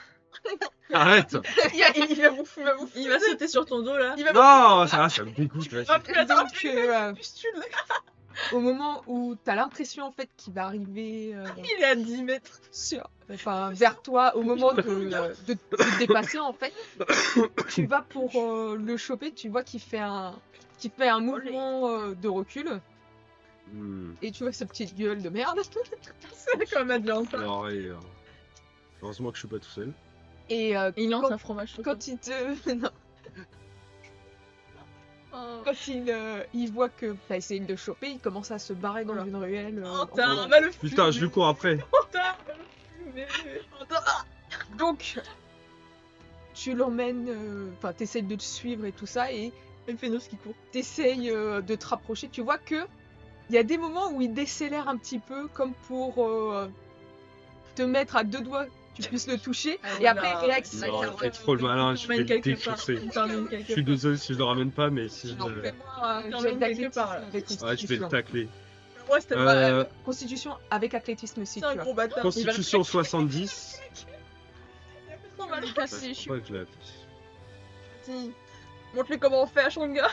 Arrête. Il va bouffer, Il va sauter sur ton dos là. Il va Non, ça me dégoûte. vas-y. Ah, plus attends, Donc, pustule. au moment où t'as l'impression en fait qu'il va arriver Il est à 10 mètres. vers toi, au moment de te dépasser en fait, tu vas pour le choper, tu vois qu'il fait un mouvement de recul Hmm. et tu vois sa petite gueule de merde. C'est comme Madeleine. Alors, heureusement que je suis pas tout seul. Et Il lance quand, un fromage chaud. quand il te non, Oh, quand il voit que t'as essayé de le choper, il commence à se barrer dans une ruelle. t'as un mal fou. Putain, je lui cours après. T'as un mal fou. Donc, tu l'emmènes, enfin, t'essayes de te suivre et tout ça, et Fénos qui court. t'essayes de te rapprocher. Tu vois que il y a des moments où il décélère un petit peu, comme pour te mettre à deux doigts, tu puisses le toucher, et après il réaccélère. Non, t'es trop le malin, je vais le défoncer. Je suis désolé si je le ramène pas, mais si je Non, le. fais-moi un T'emmènes jet quelque d'athlétisme part, là. avec Ouais, je vais le constitution. tacler. Ouais, c'était pas. Euh, Constitution avec athlétisme si C'est un tu as. gros bâtard. Constitution 70. Il va Il le casse Ouais, les je cheveux. crois que je l'ai affiché. Si. Montre-lui comment on fait à Shanga.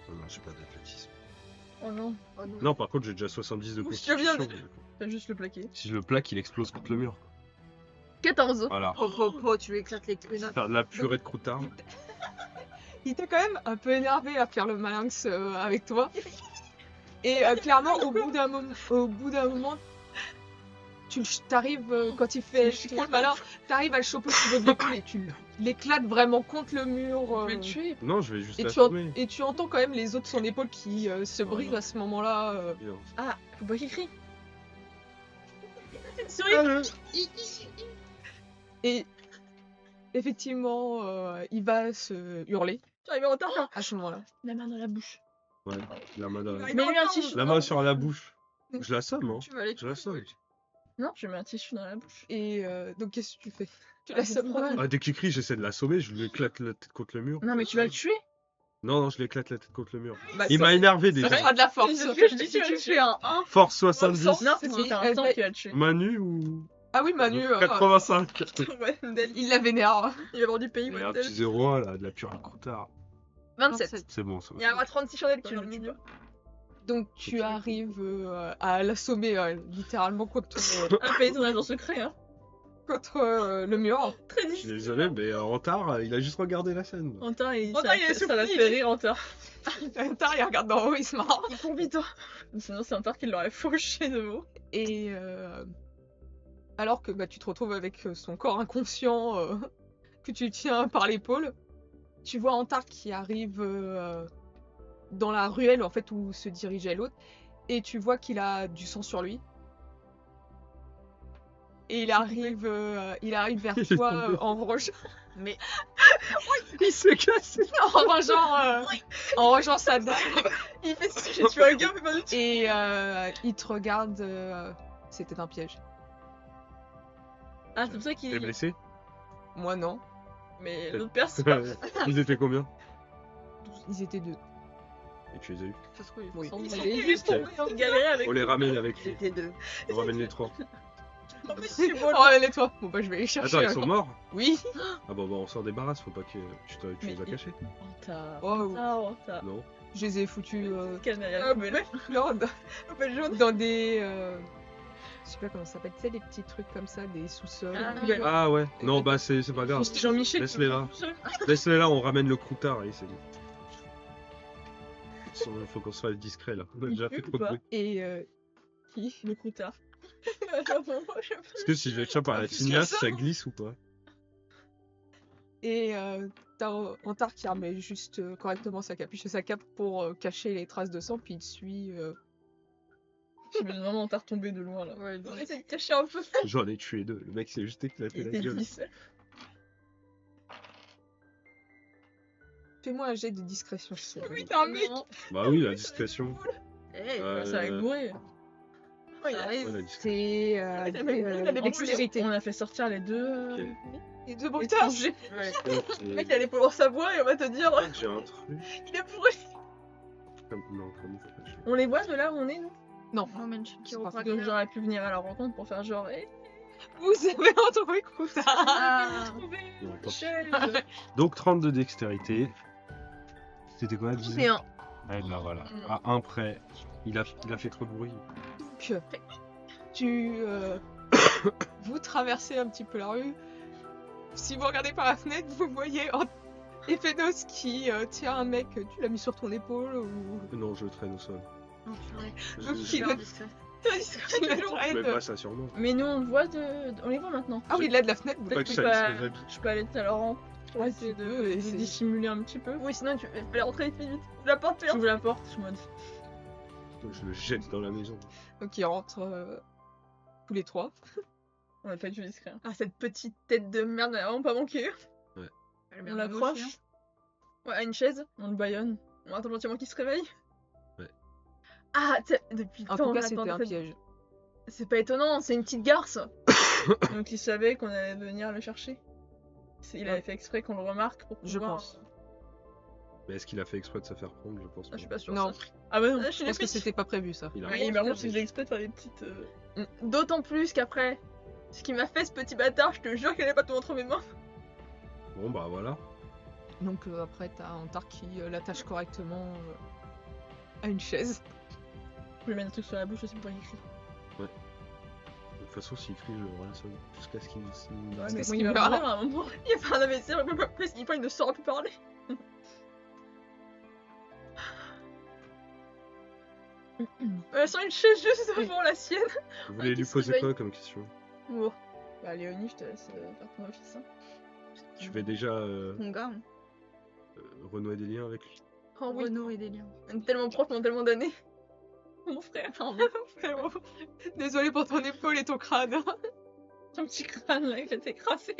Non, j'ai pas d'athlétisme. Oh non. Non, par contre, j'ai déjà 70 de Ouh, je viens constitution. de- Fais juste le plaquer. Si je le plaque, il explose contre le mur. 14. Voilà. Tu lui éclates les quenottes. Faire de la purée de croutard. Il t'a quand même un peu énervé à faire le malinx avec toi. Et clairement, au bout d'un moment, t'arrives, quand il fait trop le malin, t'arrives à le choper sur votre épaule et tu l'éclates vraiment contre le mur. Je vais le tuer. Non, je vais juste Et l'assommer. tu entends quand même les os de son épaule qui se brisent à ce moment-là. Bien. Ah, faut pas qu'il crie. C'est une souris. Et effectivement, il va se hurler J'arrive en retard. à ce moment-là. La main dans la bouche. Ouais, la main, Il Mais va lui, un entendre. tissu. la main sur la bouche. Je l'assomme, hein. Tu vas aller Je l'assomme. Non, je mets un tissu dans la bouche. Et donc, qu'est-ce que tu fais? Tu Ah, l'assommes c'est trop comment? Ah, dès qu'il crie, j'essaie de l'assommer, je lui éclate la tête contre le mur. Non, mais tu vas le tuer. Non, je lui éclate la tête contre le mur. Bah, Il ça- m'a énervé Ça déjà. fera de la force. C'est ce que je dis, Si tu fais un 1, Force 70. Non, c'est c'est un elle sang fait- qui va le tuer. Manu ou Ah oui, Manu, 85. Wendell, il la vénère. il va avoir du pays, Il y a un Wendell. petit 0 là, de la pure croutard. 27. C'est bon, ça va. Il y a 36 chandelles qui Tu vont le le tues milieu. Donc, tu arrives à l'assommer littéralement contre, Un pays dans un secret, hein. contre le mur. Très Je suis difficile. désolé, mais Antar, il a juste regardé la scène. Antar, Antar, il est ça l'a surpris. fait rire, Antar. Tard, il regarde d'en haut, il se marre. Il court vite. Sinon, c'est Antar qui l'aurait fauché de mots. Et alors que tu te retrouves avec son corps inconscient que tu tiens par l'épaule, tu vois Antar qui arrive dans la ruelle en fait où se dirigeait l'autre, et tu vois qu'il a du sang sur lui. Et il arrive vers Il est toi tombé. en rangeant, mais Il s'est cassé. en rangeant sa dague. Il fait ce que j'ai tué un gars, mais pas du tout. Et il te regarde. C'était un piège. Ah, c'est pour ça T'es qu'il. blessé? Moi non. Mais l'autre personne. Ils étaient combien? Ils étaient deux. Et tu les as eu? ça se trouve, il Oui. faut Il s'en- est juste tombé, galérer avec. On les ramène avec lui. C'était deux. On ramène les 3. En fait, c'est bon. Oh, allez-toi. Bon bah je vais les chercher. Attends, ils sont morts? Oui. Ah bon, on s'en débarrasse, faut pas que tu les as Mais- cachés. Antar. Oh, Antar. Non. je les ai foutus Canary, Ouais. dans, Appelle jaune. dans des. Je sais pas comment ça s'appelle, tu sais, les petits trucs comme ça, des sous-sols. Ah, Ouais. Ah ouais. Non, bah c'est pas grave. Jean-Michel. Laisse-les là. Laisse-les là, on ramène le croutard et c'est bon. Il faut qu'on se fasse discret là. On a déjà fait trop de bruit. Et Qui Le croutard. Est-ce que si je les chope par la Plus que tignasse, ça. ça glisse ou pas? et t'as Antar qui remet juste correctement sa capuche et sa cape pour cacher les traces de sang, puis il te suit. Je vais vraiment Antar tomber de loin là. Ouais, On essaie de cacher un peu. J'en ai tué 2. Le mec s'est juste éclaté Il la était gueule. 10. Fais-moi un jet de discrétion. s'il te plaît. Oui, t'es un mec. Bah oui, la discrétion. Eh, Euh, Ça va bourrer. ça arrive. Ouais, la discrétion. C'est il a des boules. dextérité. On a fait sortir les deux. Ok. Et deux bruitages. étrangers. Ouais. Le mec, il a les poils dans sa voix et on va te dire. J'ai un truc. Il est pourri. Non, comment ça fait? On les voit de là où on est, nous. Non. Oh, man, je suis C'est pas Donc chiropracteur. j'aurais pu venir à la rencontre pour faire genre. Eh, Vous avez retrouvé Croutard. Ah, trouvé Non, pas- Michel. Donc 32 de dextérité. C'était quoi? 10? c'est un. Ouais, bah voilà. À 1 près. Il a fait trop de bruit. Donc, vous traversez un petit peu la rue. Si vous regardez par la fenêtre, vous voyez Ephénos qui tient un mec. Tu l'as mis sur ton épaule ou Non, je le traîne au sol. Non, purée. Je, Donc, je- il Super va- discret. tu le je traînes. mets pas ça sur moi. Mais nous on le voit on les voit maintenant. Ah oui, là de la fenêtre. Faut pas que je ça peux pas- se réveille. Je peux aller tout à leur rencontre pour Ouais, essayer tu peux, et de c'est- dissimuler un petit peu. Oui, sinon tu vas rentrer vite, vite. La porte est J'ouvre la porte, je suis en mode. Je le jette dans la maison. Donc ils rentrent tous les trois. On a pas du discret. Hein. Ah, cette petite tête de merde n'a vraiment pas manqué. On l'accroche, Ouais, à une chaise. on le baïonne. On attend gentiment qu'il se réveille. Ouais. Ah, depuis le En temps, tout cas, j'attends c'était un cette- piège. C'est pas étonnant, c'est une petite garce. Donc il savait qu'on allait venir le chercher. Il avait fait exprès qu'on le remarque pour pouvoir... Je pense. Mais est-ce qu'il a fait exprès de se faire prendre? Je pense Ah, pas. je suis pas sûre. Non, ça. Ah bah non. Ah, je pense que c'était pas prévu ça. Il a Ouais, Oui, par contre, il faisait exprès de faire des petites... D'autant plus qu'après, ce qui m'a fait ce petit bâtard, je te jure qu'il allait pas tomber entre mes mains. Bon bah voilà. Donc après, t'as Antar qui l'attache correctement à une chaise. Je lui mets un truc sur la bouche aussi pour qu'il crie. De toute façon, s'il crie, je le relâche jusqu'à ce qu'il Ouais, Parce mais qu'il il va meurt. mourir à un moment. Il a fait un AVC, plus il ne saura plus parler. Elle sent une chaise juste devant la sienne. Vous voulez qui lui se poser réveille. quoi comme question? Oh. Bah Léonie, je te laisse faire ton office. Hein. Tu fais déjà Mon gars, renouer des liens avec lui? Oh oui, Renaud et des liens. on est tellement proches pendant tellement d'années. Mon frère. Vraiment. Désolée pour ton épaule et ton crâne. Ton petit crâne là, il va t'écraser.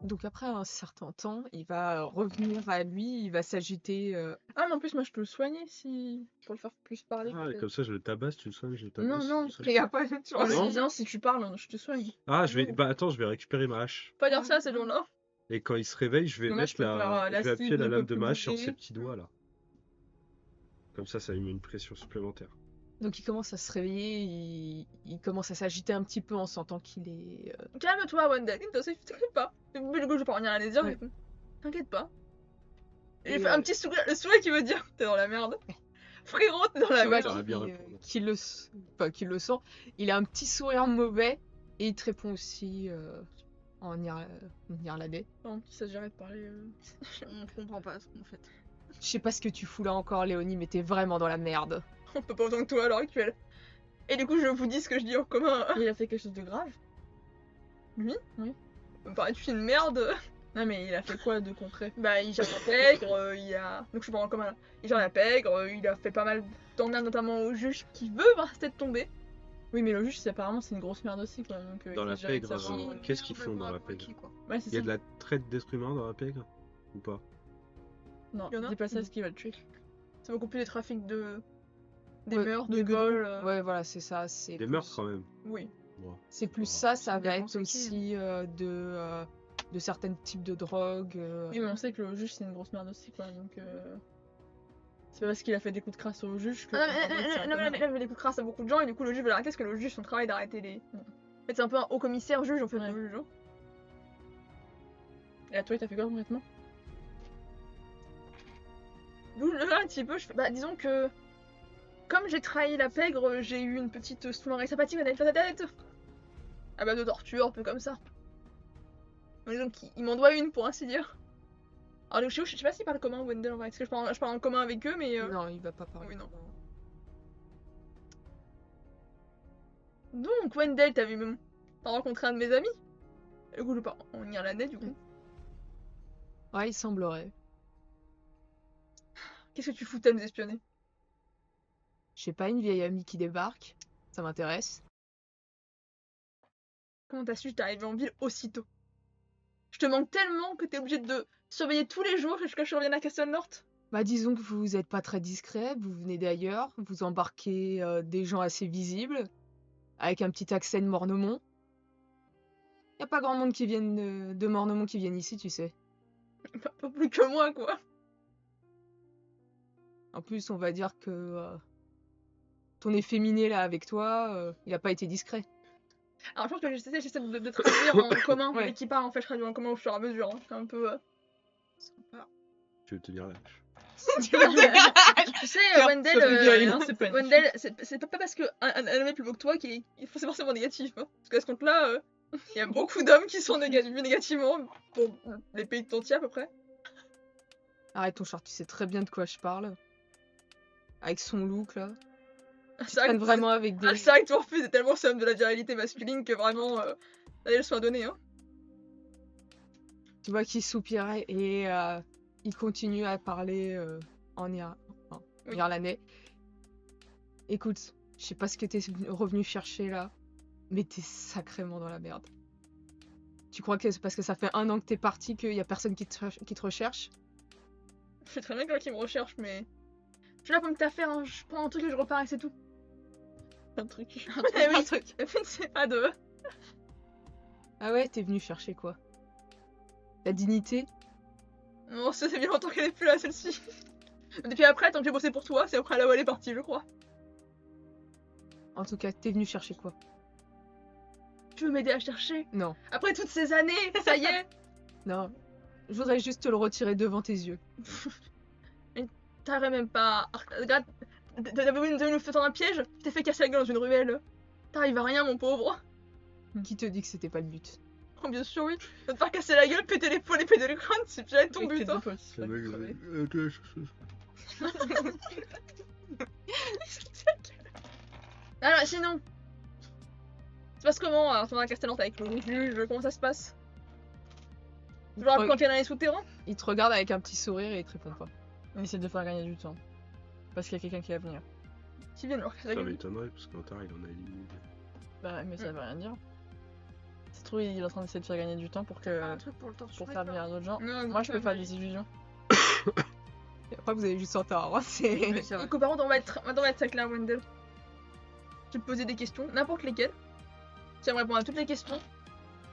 Donc après un certain temps, il va revenir à lui, il va s'agiter. Ah, mais en plus, moi, je peux le soigner si. Pour le faire plus parler. Ah, et peut-être. comme ça, je le tabasse, tu le soignes, je le Non, tabasse. non, ça. Et après, tu En vois, lui Non. disant, si tu parles, je te soigne. Ah, bah attends, je vais récupérer ma hache. Pas dire ça, ces gens-là. Et quand il se réveille, je vais Mais moi, je mettre peux faire, la... la je vais appuyer cible la ne lame peut de plus ma hache sur bouger. ses petits doigts là. Comme ça lui met une pression supplémentaire. Donc il commence à se réveiller, il commence à s'agiter un petit peu en sentant qu'il est. Calme-toi, Wendell. T'inquiète pas. Du coup, je vais pas revenir à les dire. Ouais. T'inquiète pas. Et, J'ai fait un petit sourire, le sourire qui veut dire t'es dans la merde. Frérot, t'es dans la tu vois merde. J'aurais bien qu'il répondre. qu'il le, enfin, qu'il le sent. Il a un petit sourire mauvais et il te répond aussi en irlandais. Non, il s'agirait de parler. On comprend pas ce qu'on fait. Je sais pas ce que tu fous là encore, Léonie, mais t'es vraiment dans la merde. On peut pas autant que toi à l'heure actuelle. Et du coup, je vous dis ce que je dis en commun. Il a fait quelque chose de grave. Lui Oui. Me paraît-tu une merde? Non, mais il a fait quoi de concret? Bah, il gère la pègre, il a. Donc, je suis pas en commun là. Il gère la pègre, il a fait pas mal d'emmerdes, notamment au juge qui veut voir sa tête tomber. Oui, mais le juge, apparemment, c'est une grosse merde aussi, quoi. Donc, Dans il la s'agirait de pègre, savoir- qu'est-ce qu'ils font dans la pègre? Ouais, c'est Il y a ça. de la traite d'êtres humains dans la pègre? Ou pas? Non, Il y en a. dis pas ça, ce qui va le tuer. C'est beaucoup plus des trafics de. Des Ouais, meurtres, de de gueule. vols. Ouais, voilà, c'est ça. C'est Des plus- meurtres quand même. Oui. Bon. C'est plus Oh. ça, ça va Bien être pensé, aussi de certains types de drogues. Oui, mais on sait que le juge, c'est une grosse merde aussi, quoi. Donc, c'est pas parce qu'il a fait des coups de crasse au juge que. Ah, non, mais là, les coups de crasse à beaucoup de gens et du coup, le juge veut l'arrêter parce que le juge, son travail d'arrêter les. En fait, c'est un peu un haut commissaire juge en fait, Ouais. le juge. Hein. Et à toi, t'as fait quoi concrètement? D'où là, un petit peu, je fais. Bah, disons que. Comme j'ai trahi la pègre, j'ai eu une petite sous-marée sympathique, on a une face à tête. À base de torture, un peu comme ça. Donc, disons qu'il m'en doit une, pour ainsi dire. Alors, donc, je sais pas s'ils parlent commun, Wendell, en vrai. Parce que je parle en commun avec eux, mais. Non, il va pas parler. Oui, non. Donc, Wendell, t'as rencontré un de mes amis. Du coup, je parle en irlandais, du coup. Ouais, il semblerait. Qu'est-ce que tu foutais à nous espionner? Je sais pas, une vieille amie qui débarque. Ça m'intéresse. Comment t'as su que t'es arrivé en ville aussitôt? Je te manque tellement que t'es obligé de surveiller tous les jours jusqu'à ce que je revienne à Castle North. Bah disons que vous êtes pas très discret, vous venez d'ailleurs, vous embarquez des gens assez visibles, avec un petit accent de Mornemont. Y a pas grand monde qui viennent de Mornemont qui viennent ici, tu sais. Pas plus que moi, quoi. En plus, on va dire que ton efféminé là avec toi, il a pas été discret. Alors, je pense que j'essaie de traduire en commun. Ouais. Et qui parle, en fait, je traduis en commun au fur et à mesure. Hein. C'est un peu. Sympa. Tu veux tenir la hache? Tu sais, Ça Wendell, fait bien rire, c'est pas une Wendell, c'est pas parce qu'un homme est plus beau que toi qu'il est forcément négatif. Hein. Parce qu'à ce compte-là, il y a beaucoup d'hommes qui sont vus négativement pour les pays de entiers à peu près. Arrête ton char, tu sais très bien de quoi je parle. Avec son look là. C'est vrai Traîne que- vraiment avec des... c'est vrai que Torfus est tellement ce homme de la virilité masculine que vraiment, la leçon à donner. Hein. Tu vois qu'il soupirait et il continue à parler en Oui. irlandais. Écoute, je sais pas ce que t'es revenu chercher là, mais t'es sacrément dans la merde. Tu crois que c'est parce que ça fait 1 an que t'es parti qu'il y a personne qui te recherche? Je sais très bien qu'il y en a qui me recherchent, mais. Je suis là pour me taffer, hein. Je prends un truc et je repars et c'est tout. Un truc. Eh oui, c'est pas de. Ah ouais, t'es venu chercher quoi? La dignité? Non, ça fait bien longtemps qu'elle est plus là, celle-ci. Depuis après, tant que j'ai bossé pour toi, c'est après là où elle est partie, je crois. En tout cas, t'es venu chercher quoi? Tu veux m'aider à chercher? Non, Après toutes ces années, ça y est. non. Je voudrais juste te le retirer devant tes yeux. T'arrives même pas. Regarde, t'avais voulu nous faire un piège, tu t'es fait casser la gueule dans une ruelle. T'arrives à rien, mon pauvre. Qui te dit que c'était pas le but? Oh, bien sûr, oui. De te faire casser la gueule, péter les poils et péter le crâne, c'est bien ton but. Hein. Alors, sinon. Ça se passe comment à retourner à Castellante avec le juge? Comment ça se passe? Toujours Ouais. quand il y a dans les souterrains? Il te regarde avec un petit sourire et il te répond pas. On essaie de faire gagner du temps. Parce qu'il y a quelqu'un qui va venir. Qui viennent leur casser la Ça gueule? m'étonnerait parce qu'Antar il en a éliminé. Bah, mais ça veut rien dire. Ça se trouve, il est en train d'essayer de faire gagner du temps pour Un truc pour le torturer. faire venir d'autres gens. Non, Moi, je peux faire des illusions. Et après, vous avez juste en tard. Hein, c'est... Oui, c'est vrai. Donc, par contre, on va être très clair, Wendell. Tu peux poser des questions, n'importe lesquelles. Tu vas me répondre à toutes les questions.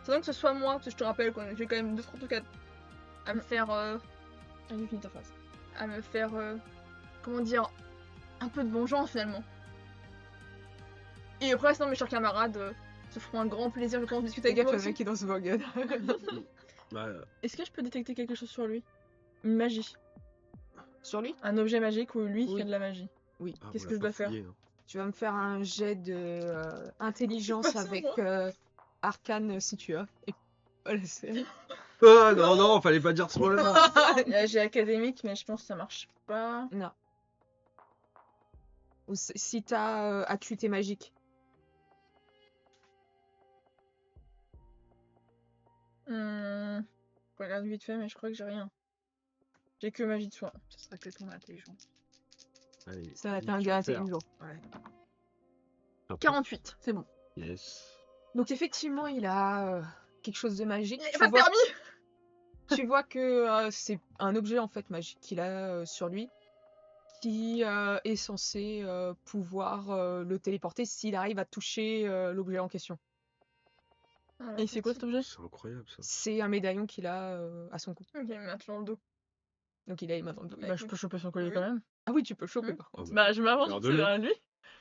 Sans que ce soit moi, parce que je te rappelle qu'on j'ai quand même 2-3 trucs à me faire. Allez, finis ta phrase. À me faire. Comment dire. Un peu de vengeance finalement. Et après, sinon, mes chers camarades se feront un grand plaisir, je pense, de discuter Fais avec gaffe, moi il y en a aussi. qui dans ce wagon. Bah, Est-ce que je peux détecter quelque chose sur lui? Une magie. Sur lui, Un objet magique ou lui qui Oui. a de la magie. oui. ah, Qu'est-ce on que l'a je dois pas faire? fouillé, hein. Tu vas me faire un jet de intelligence Pas ça, avec moi. arcane si tu as. Et voilà, c'est... Ah non, non, fallait pas dire ce mot-là. J'ai académique, mais je pense que ça marche pas. Non. Ou si t'as acuité magique. Je regarde vite fait, mais je crois que j'ai rien. J'ai que magie de soin. Ça sera que ton intelligence. Allez, Ça va être tu un peux gars faire. intelligent. Un peu. 48. C'est bon. Yes. Donc effectivement, il a quelque chose de magique. Il Tu pas vois, permis. tu vois que c'est un objet en fait magique qu'il a sur lui qui est censé pouvoir le téléporter s'il arrive à toucher l'objet en question. Et c'est quoi cet objet? C'est incroyable ça. C'est un médaillon qu'il a à son cou. Ok, maintenant le dos. Donc il a les mains dans le dos. Bah, Bah, je peux choper son collier oui. quand même. Ah oui, tu peux le choper Hmm. par Oh, contre. Bah, je m'avance Alors, c'est donne-le. vers lui.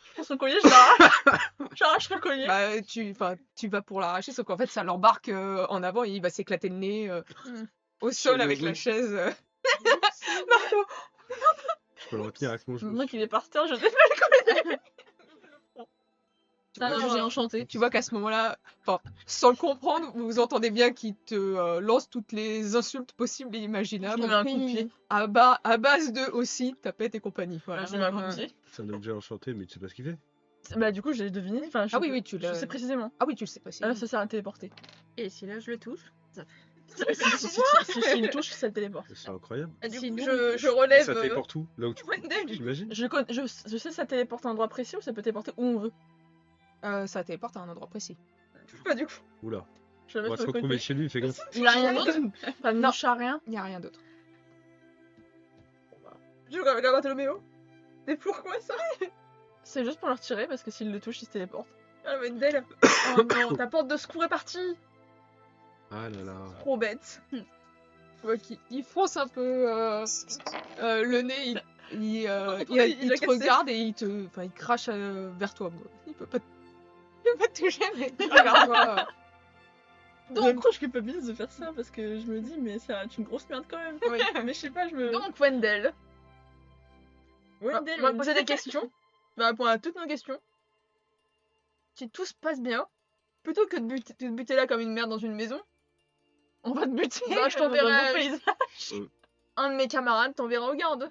Je prends son collier, je l'arrache. J'arrache le collier. Bah, tu vas pour l'arracher, sauf qu'en fait ça l'embarque en avant et il va s'éclater le nez Hmm. au sol le avec la réglé. chaise. Je peux le retenir avec mon genou. Maintenant qu'il est par terre, je défais le collier. C'est un vois, objet enchanté. Tu vois qu'à ce moment-là, enfin, sans le comprendre, vous entendez bien qu'il te lance toutes les insultes possibles et Je imaginables. lui mets un coup de pied. À base de aussi tapette et compagnie. Voilà. Voilà, je lui mets un coup de pied. C'est un objet enchanté, mais tu sais pas ce qu'il fait. Bah, du coup, j'ai deviné. Enfin, je Ah oui, oui, tu je l'as. sais précisément. Ah oui, tu le sais pas. Ah là, ça sert à téléporter. Et si là je le touche, Si il touche, ça téléporte. C'est incroyable. Et du coup, Sinon, je Et relève. ça téléporte où? Là où tu Wendell. t'imagines? Je sais si ça téléporte à un endroit précis ou ça peut téléporter où on veut. Ça téléporte à un endroit précis. Pas du coup. Oula. Je vais On va mettre se sur le retrouver côté. chez lui, fais gaffe. Il a rien d'autre. Pas de Non. mouche à rien. Il n'y a rien d'autre. Je regarde Bartholoméo. Mais pourquoi ça? C'est juste pour le retirer parce que s'il le touche, il se téléporte. Ah, Wendell. Oh non, ta porte de secours est partie. Ah là là. Trop bête. Ouais, il fronce un peu le nez, il Il a te cassé. regarde et il crache vers toi. Bon, il peut pas te toucher, mais il regarde toi. Donc, pourquoi je culpabilise de faire ça? Parce que je me dis, mais ça va être une grosse merde quand même. Oui. Mais je sais pas, je me. Donc, Wendell. Wendell, On va poser des questions. On va répondre à toutes nos questions. Si tout se passe bien, plutôt que de te buter là comme une merde dans une maison, on va te buter. Bah, je dans un t'enverrai- beau paysage. un de mes camarades t'enverra au garde.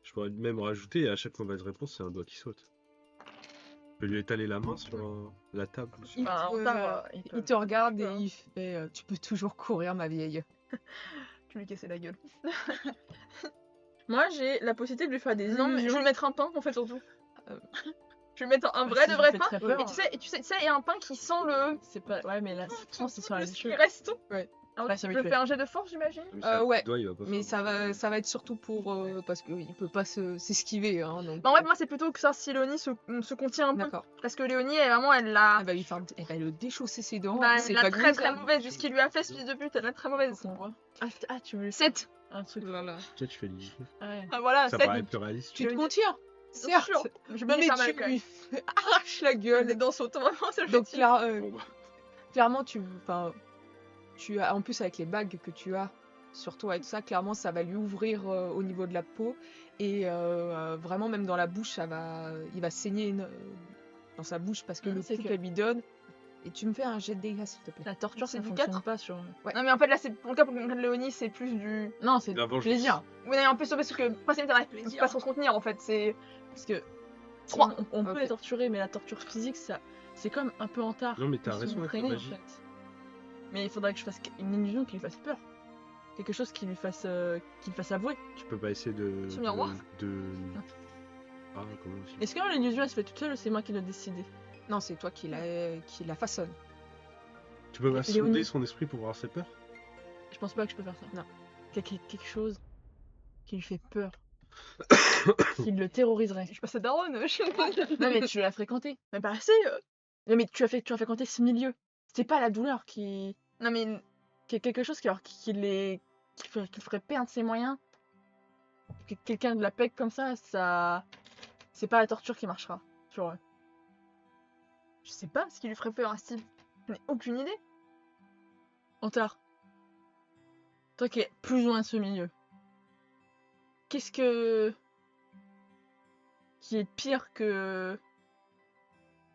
Je pourrais même rajouter, à chaque mauvaise réponse, c'est un doigt qui saute. Je peux lui étaler la main sur la table. Il Bah, te, on t'a- il te regarde et Ouais. il fait tu peux toujours courir, ma vieille. Tu lui casser la gueule. Moi, j'ai la possibilité de lui faire des Non, mais je vais illusions. lui mettre un pain en fait surtout. Euh. Je vais lui mettre un Ah, vrai si, de il vrai fait pain. très peur. Et tu sais, il y a un pain qui sent le. C'est pas. Ouais, mais là, je pense que c'est sur la le vie. qui reste. Ouais. Alors, Ouais, ça je va fais tuer. un jet de force, j'imagine. Ouais. Doigt, il va pas Mais faire. ça va être surtout pour parce qu'il peut pas s'esquiver. Hein, donc, Bah, en fait, moi, c'est plutôt que ça si Léonie se contient un peu. d'accord. Parce que Léonie, elle, vraiment, elle l'a. Elle va le déchausser ses dents. Bah, c'est elle l'a pas très good, très ça. mauvaise. Vu ce qu'il lui a fait, ce fils de pute, elle l'a très mauvaise. Faut qu'on voit. Ah, tu veux lui 7. un truc. Voilà. Toi, tu fais les yeux. Ouais. Ah voilà, Ça 7. paraît plus réaliste. Tu te Je- contiens, Bien certes. sûr. Je Non, me mais dis mal tu quand lui même. fais arrache la Les gueule. dents sautent vraiment, c'est le Donc fait. là, Bon, bah. clairement, tu as en plus avec les bagues que tu as sur toi et tout ça, clairement, ça va lui ouvrir au niveau de la peau et vraiment même dans la bouche, il va saigner dans sa bouche parce que le C'est coup que- qu'elle lui donne. Et tu me fais un jet de dégâts s'il te plaît. La torture, C'est ça du fonctionne 4. pas sur. Non, mais en fait, là, c'est pour le cas pour Léonie, c'est plus du. Non, c'est La vengeance. plaisir. Oui, non, en plus, parce que. Pas c'est intérêt. On peut pas se contenir en fait. C'est. Parce que. Trois. On peut Ok. les torturer, mais la torture physique, ça, c'est comme un peu en tard. Non, mais t'as Ils sont raison avec la entraînés, en magie. fait. Mais il faudrait que je fasse une illusion qui lui fasse peur. Quelque chose qui lui fasse avouer. Tu peux pas essayer de. Ce miroir. Ah, comment aussi? Est-ce que l'illusion elle se fait toute seule ou c'est moi qui dois décider? Non, c'est toi qui la façonne. Tu peux pas Léonie. sonder son esprit pour voir ses peurs? Je pense pas que je peux faire ça. Non. Quelque chose qui lui fait peur. Qui le terroriserait. Je suis passée daronne. Non mais tu l'as fréquenté. Mais pas assez. Non mais tu as fréquenté ce milieu. C'est pas la douleur qui Non mais est quelque chose qui le ferait perdre ses moyens. Quelqu'un de la PEC comme ça, c'est pas la torture qui marchera sur eux. je sais pas ce qui lui ferait peur à Steve. Je n'ai aucune idée. Antard, toi qui es plus loin de ce milieu, qu'est-ce qui est pire que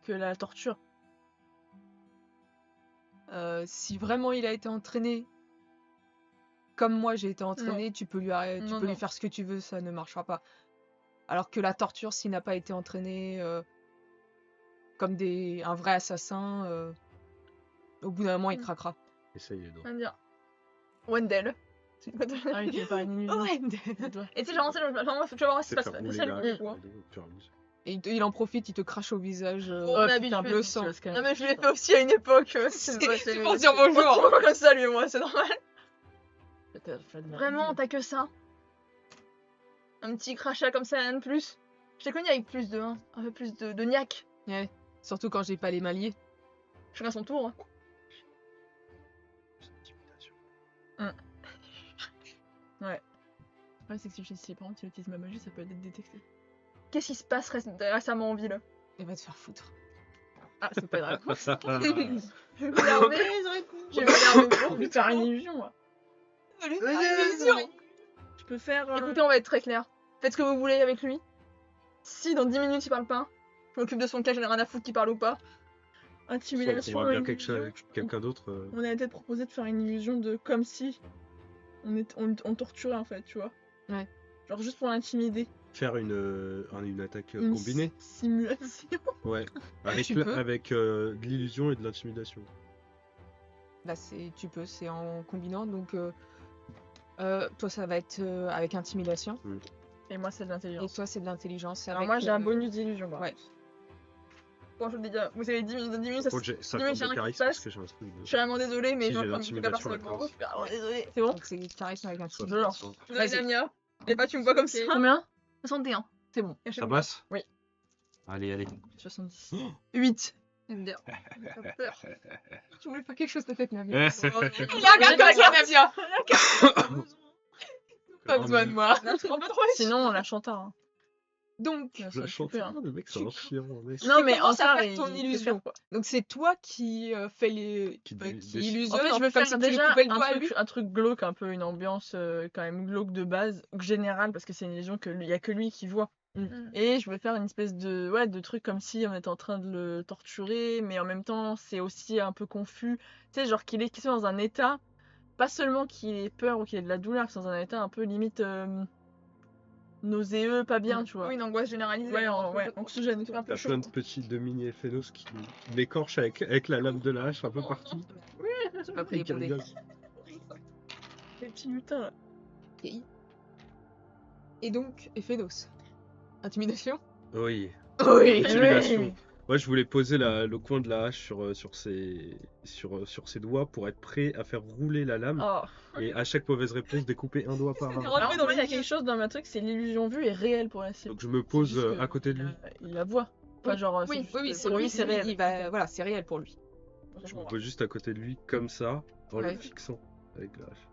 la torture? Si vraiment il a été entraîné comme moi j'ai été entraîné, tu peux lui Non. faire ce que tu veux, ça ne marchera pas. Alors que la torture, s'il n'a pas été entraîné comme un vrai assassin, au bout d'un moment il craquera. Essaye les doigts. On va dire Wendell. Ah oui, tu veux pas une illusion. Ouais. Et tu sais, genre, tu vas voir ce qui se C'est passe. faire rouler C'est ça, la le hache coup, hein. au fur et à mesure. Et il en profite, il te crache au visage. Oh, Oh mais putain, habitué, bleu tu sang. vas Non mais je l'ai fait aussi à une époque. C'est pour dire bonjour. Comme ça lui et moi, c'est normal. Vraiment, Vraiment, t'as que ça. Un petit crachat comme ça, rien de plus. Je t'ai connu avec plus de un peu plus de niaque. Ouais. Surtout quand j'ai pas les mains liées. Chacun son tour. Ouais, c'est que si par contre tu utilises ma magie, ça peut être détecté. Qu'est-ce qui se passe récemment en ville? Il va te faire foutre. Ah, c'est pas grave. Je vais m'énerver, Je vais m'énerver. Je vais faire une illusion, moi. Je peux faire. Écoutez, on va être très clair. Faites ce que vous voulez avec lui. Si dans 10 minutes il parle pas, je m'occupe de son cas, j'en ai rien à foutre qu'il parle ou pas. Intimidation. On va bien une illusion. quelqu'un d'autre. On avait peut-être proposé de faire une illusion de comme si on torturait en fait, tu vois. Ouais. Genre juste pour l'intimider. Faire une attaque Une combinée. Simulation. Ouais. Avec, Tu peux. de l'illusion et de l'intimidation. Là, tu peux, c'est en combinant. Donc, toi, ça va être avec intimidation. Et moi c'est de Et l'intelligence. toi, c'est de l'intelligence. Alors avec, moi j'ai un bonus d'illusion. Par ouais. contre. Bon, je vous le dis, vous avez 10 minutes, dans 10 minutes, Par contre, j'ai 50 minutes, de rien qui charisme se parce passe. que j'ai un truc de. je suis vraiment désolée, mais Si, je j'ai vais prendre un l'intimidation personnellement. à Je suis vraiment désolée. C'est bon. Donc, c'est charisme avec intimidation. Genre. Désolée, Vas-y. Damia. Et pas, tu me vois comme ça. Combien? 61. C'est bon. Et je Ça passe? Oui. Allez, allez. 70. 8. MDR. T'as peur. Tu voulais pas quelque chose de tête, Navia. Eh, Il regarde comme ça, Navia. Pas besoin de moi. Sinon on la chante hein. Donc, La chanson, le mec, c'est un chiant. mec. Non mais commences à encore faire ton illusion. Donc, c'est toi qui fait Qui qui décide. illusionne. En fait, je veux comme faire si tu lui déjà coupais le doigt à lui. un truc glauque, un peu une ambiance quand même glauque de base, générale, parce que c'est une illusion il y a que lui qui voit. Et je veux faire une espèce de truc comme si on était en train de le torturer, mais en même temps c'est aussi un peu confus. Tu sais, genre qu'il soit dans un état, pas seulement qu'il ait peur ou qu'il ait de la douleur, qu'il soit dans un état un peu limite nauséeux, pas bien, tu vois. Oui, une angoisse généralisée. Ouais, un peu anxiogène. un peu T'as chaud. plein de petits mini Ephénos qui l'écorchent avec la lame de la hache un peu partout. J'ai pas pris Et les qui bondés. rigolent. Les petits lutins là. Et donc, Ephénos. Intimidation. Oui. Oui. Intimidation. Moi, je voulais poser le coin de la hache sur ses doigts pour être prêt à faire rouler la lame. Oh. Et à chaque mauvaise réponse, découper un doigt par un. rentré Alors, dans moi, il y a le quelque chose dans ma truc, c'est l'illusion vue est réelle pour la cible. Donc je me C'est pose juste que, à côté de lui. Il la voit. Enfin, genre, Oui, c'est oui, juste- c'est pour lui, c'est réel. Il va, voilà, c'est réel pour lui. Je me pose juste à côté de lui, comme ça, en Ouais. le fixant avec la hache.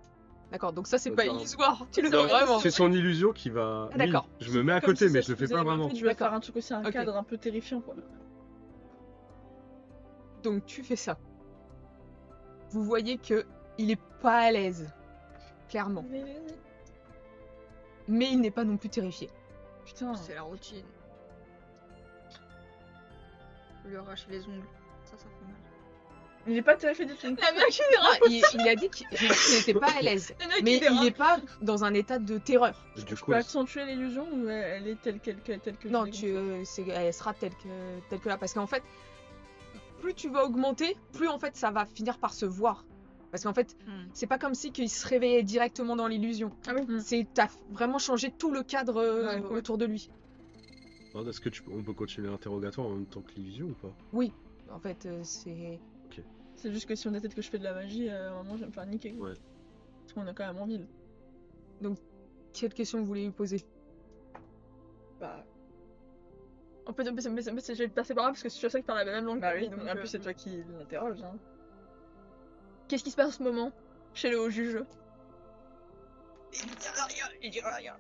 D'accord, donc ça, c'est Donc, pas non. illusoire. Tu le Non, fais vraiment. C'est son illusion qui va. Ah, d'accord. Oui, je me mets à Comme côté, si mais ça je le se fais faisait pas en vraiment. fait, je vais D'accord. faire un truc aussi, un Ok. cadre un peu terrifiant, quoi. Donc tu fais ça. Vous voyez que il est pas à l'aise, clairement. Mais il n'est pas non plus terrifié. Putain. C'est la routine. Lui arracher les ongles. Ça fait mal. Il est pas terrifié du tout. La mère qui Ah, il a dit qu'il n'était pas à l'aise. Mais il n'est pas dans un état de terreur. Du Je coup, peux accentuer l'illusion ou elle est telle que Non, je l'ai elle sera telle que là. Parce qu'en fait, plus tu vas augmenter, plus en fait ça va finir par se voir. Parce qu'en fait, c'est pas comme si qu'il se réveillait directement dans l'illusion. Ah oui. T'as vraiment changé tout le cadre Ouais, ouais. autour de lui. est-ce que on peut continuer l'interrogatoire en même temps que l'illusion ou pas? Oui, en fait, c'est. Ok. C'est juste que si on détecte que je fais de la magie, à un moment, je vais me faire niquer. Ouais. Parce qu'on est quand même en ville. Quelle question vous voulez lui poser? Bah, En fait, je vais le passer par là parce que je suis sûre que parle la même langue. bah que oui, lui, donc donc, en plus c'est toi qui l'interroge. Hein. Qu'est-ce qui se passe en ce moment chez le haut juge? Il dira rien.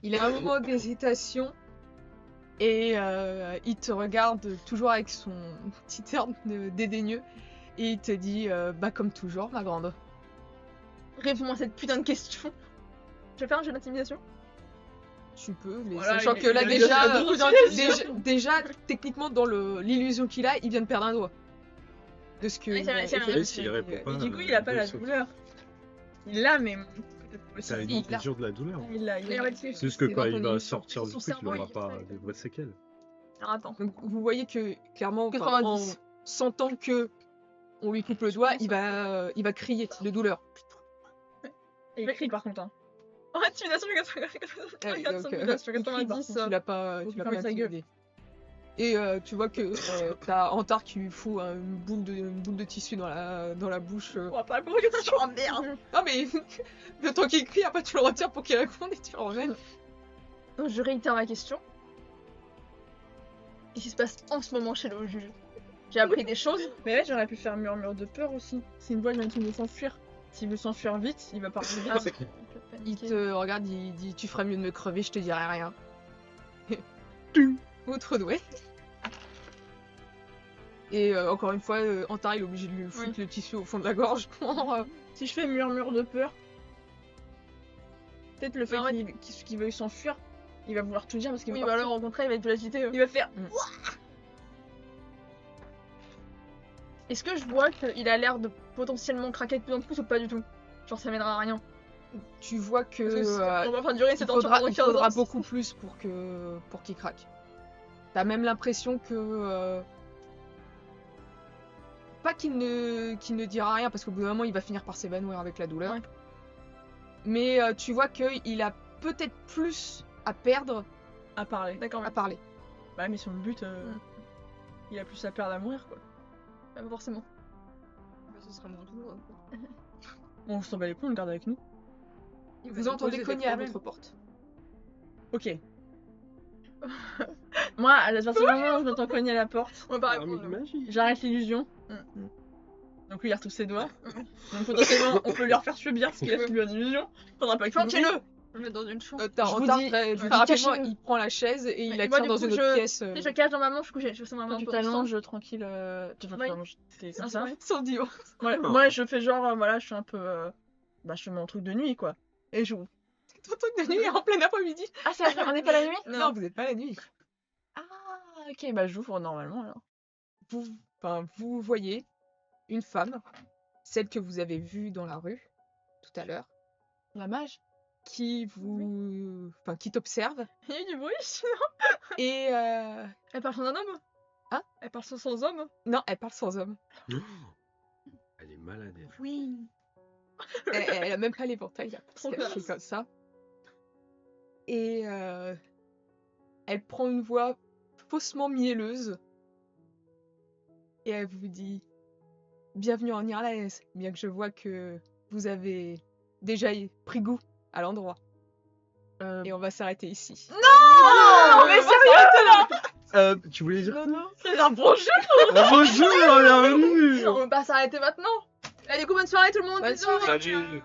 Il a un moment d'hésitation et il te regarde toujours avec son petit air dédaigneux et il te dit bah comme toujours ma grande. Réponds-moi à cette putain de question. Je vais faire un jeu d'intimidation. Tu peux, mais Voilà, sachant il- que là il a déjà techniquement dans l'illusion qu'il a, il vient de perdre un doigt. De ce que Oui, c'est vrai, c'est vrai. Et s'il répond Et pas, du coup, il a pas la saute. douleur. Il l'a, mais peut-être aussi. Ça il il l'a. dure de la douleur. Il l'a. Mais en fait, C'est juste que c'est quand dans il ton va illusion. sortir du Son truc, il cerveau, aura il pas fait- des vraies séquelles. Alors attends. Donc vous voyez que clairement, enfin, 90. en sentant que on lui coupe le doigt, il va crier de douleur. Et il crie par contre. Hein. Oh, intimidation, Donc, intimidation, il crie, par 90. contre, tu l'as pas, Faut tu l'as qu'il pas ferme sa gueule. intimidé. Et tu vois que t'as Antar qui lui fout une boule de tissu dans la bouche. On va pas le provoquer, ça oh merde. Non mais le temps qu'il crie, après tu le retires pour qu'il réponde et tu le remets. Donc, je réitère ma question. Qu'est-ce qui se passe en ce moment chez le haut juge? J'ai appris des choses. Mais ouais, j'aurais pu faire murmure de peur aussi. Si une voix vient qui veut s'enfuir. S'il veut s'enfuir vite, il va parler vite. Ah, Il te regarde, il dit tu ferais mieux de me crever, je te dirai rien. Autre doué. Et encore une fois, Antar il est obligé de lui foutre le tissu au fond de la gorge pour. Si je fais murmure de peur, peut-être le fait Bah ouais. qu'il veuille s'enfuir, il va vouloir tout dire parce qu'il Oui, va bah partir. alors au contraire, il va être plus agité. Il va faire. Est-ce que je vois qu'il a l'air de potentiellement craquer de plus en plus ou pas du tout? Genre ça mènera à rien. Tu vois que Parce que on va pas durer il cette torture faudra, pendant il 15 faudra ans. beaucoup plus pour qu'il craque. T'as même l'impression que pas qu'il ne dira rien parce qu'au bout d'un moment il va finir par s'évanouir avec la douleur. Ouais. Mais tu vois qu'il a peut-être plus à perdre À parler. D'accord, à parler. Bah, mais son but, il a plus à perdre à mourir quoi. pas forcément. Bah, ce sera moins douloureux. quoi. On s'en bat les couilles, on le garde avec nous. Il va Vous nous entendez poser des cogner à problèmes. votre porte. Ok. Moi, à la partir du moment où je m'entends cogner à la porte, On va pas Arme de répondre. magie. j'arrête l'illusion. Donc lui il retrouve ses doigts. Donc potentiellement on peut lui refaire subir ce qu'il a subi en illusion. Faudra pas qu'il nous Planquez-le. Je le mets dans une chambre. Je vous Antar, dis, très je rapidement, cache- il prend la chaise et il Mais la moi, tire du dans coup, une autre pièce. Et je cache dans ma main, je couche, je fais ma main Toi, un tu peu t'allonges tranquille. Tu Oui. t'allonges. T'es comme Ah, ça. c'est vrai. Sans dire. Moi je fais genre, voilà, je suis un peu. Bah, je fais mon truc de nuit quoi. Et je. Ton truc de nuit en plein après-midi. Ah, c'est vrai, on n'est pas la nuit Non, vous n'êtes pas la nuit. Ah, ok, bah j'ouvre normalement alors. Vous voyez une femme, celle que vous avez vue dans la rue tout à l'heure, La mage qui t'observe Il y a eu du bruit, sinon. et Elle parle sans un homme. Hein? Elle parle sans homme. non, elle parle sans homme. Elle est malade. elle. Oui. Elle a même pas l'éventail là, parce Trop qu'elle fait classe. comme ça. Et elle prend une voix faussement mielleuse et elle vous dit bienvenue en Irlaes, bien que je vois que vous avez déjà pris goût à l'endroit. Et on va s'arrêter ici. Oh, mais sérieux Tu voulais dire non. C'est un bonjour. bonjour, bienvenue. On va pas s'arrêter maintenant. Allez, du coup, bonne soirée tout le monde. Bonne bisous. soirée. Salut.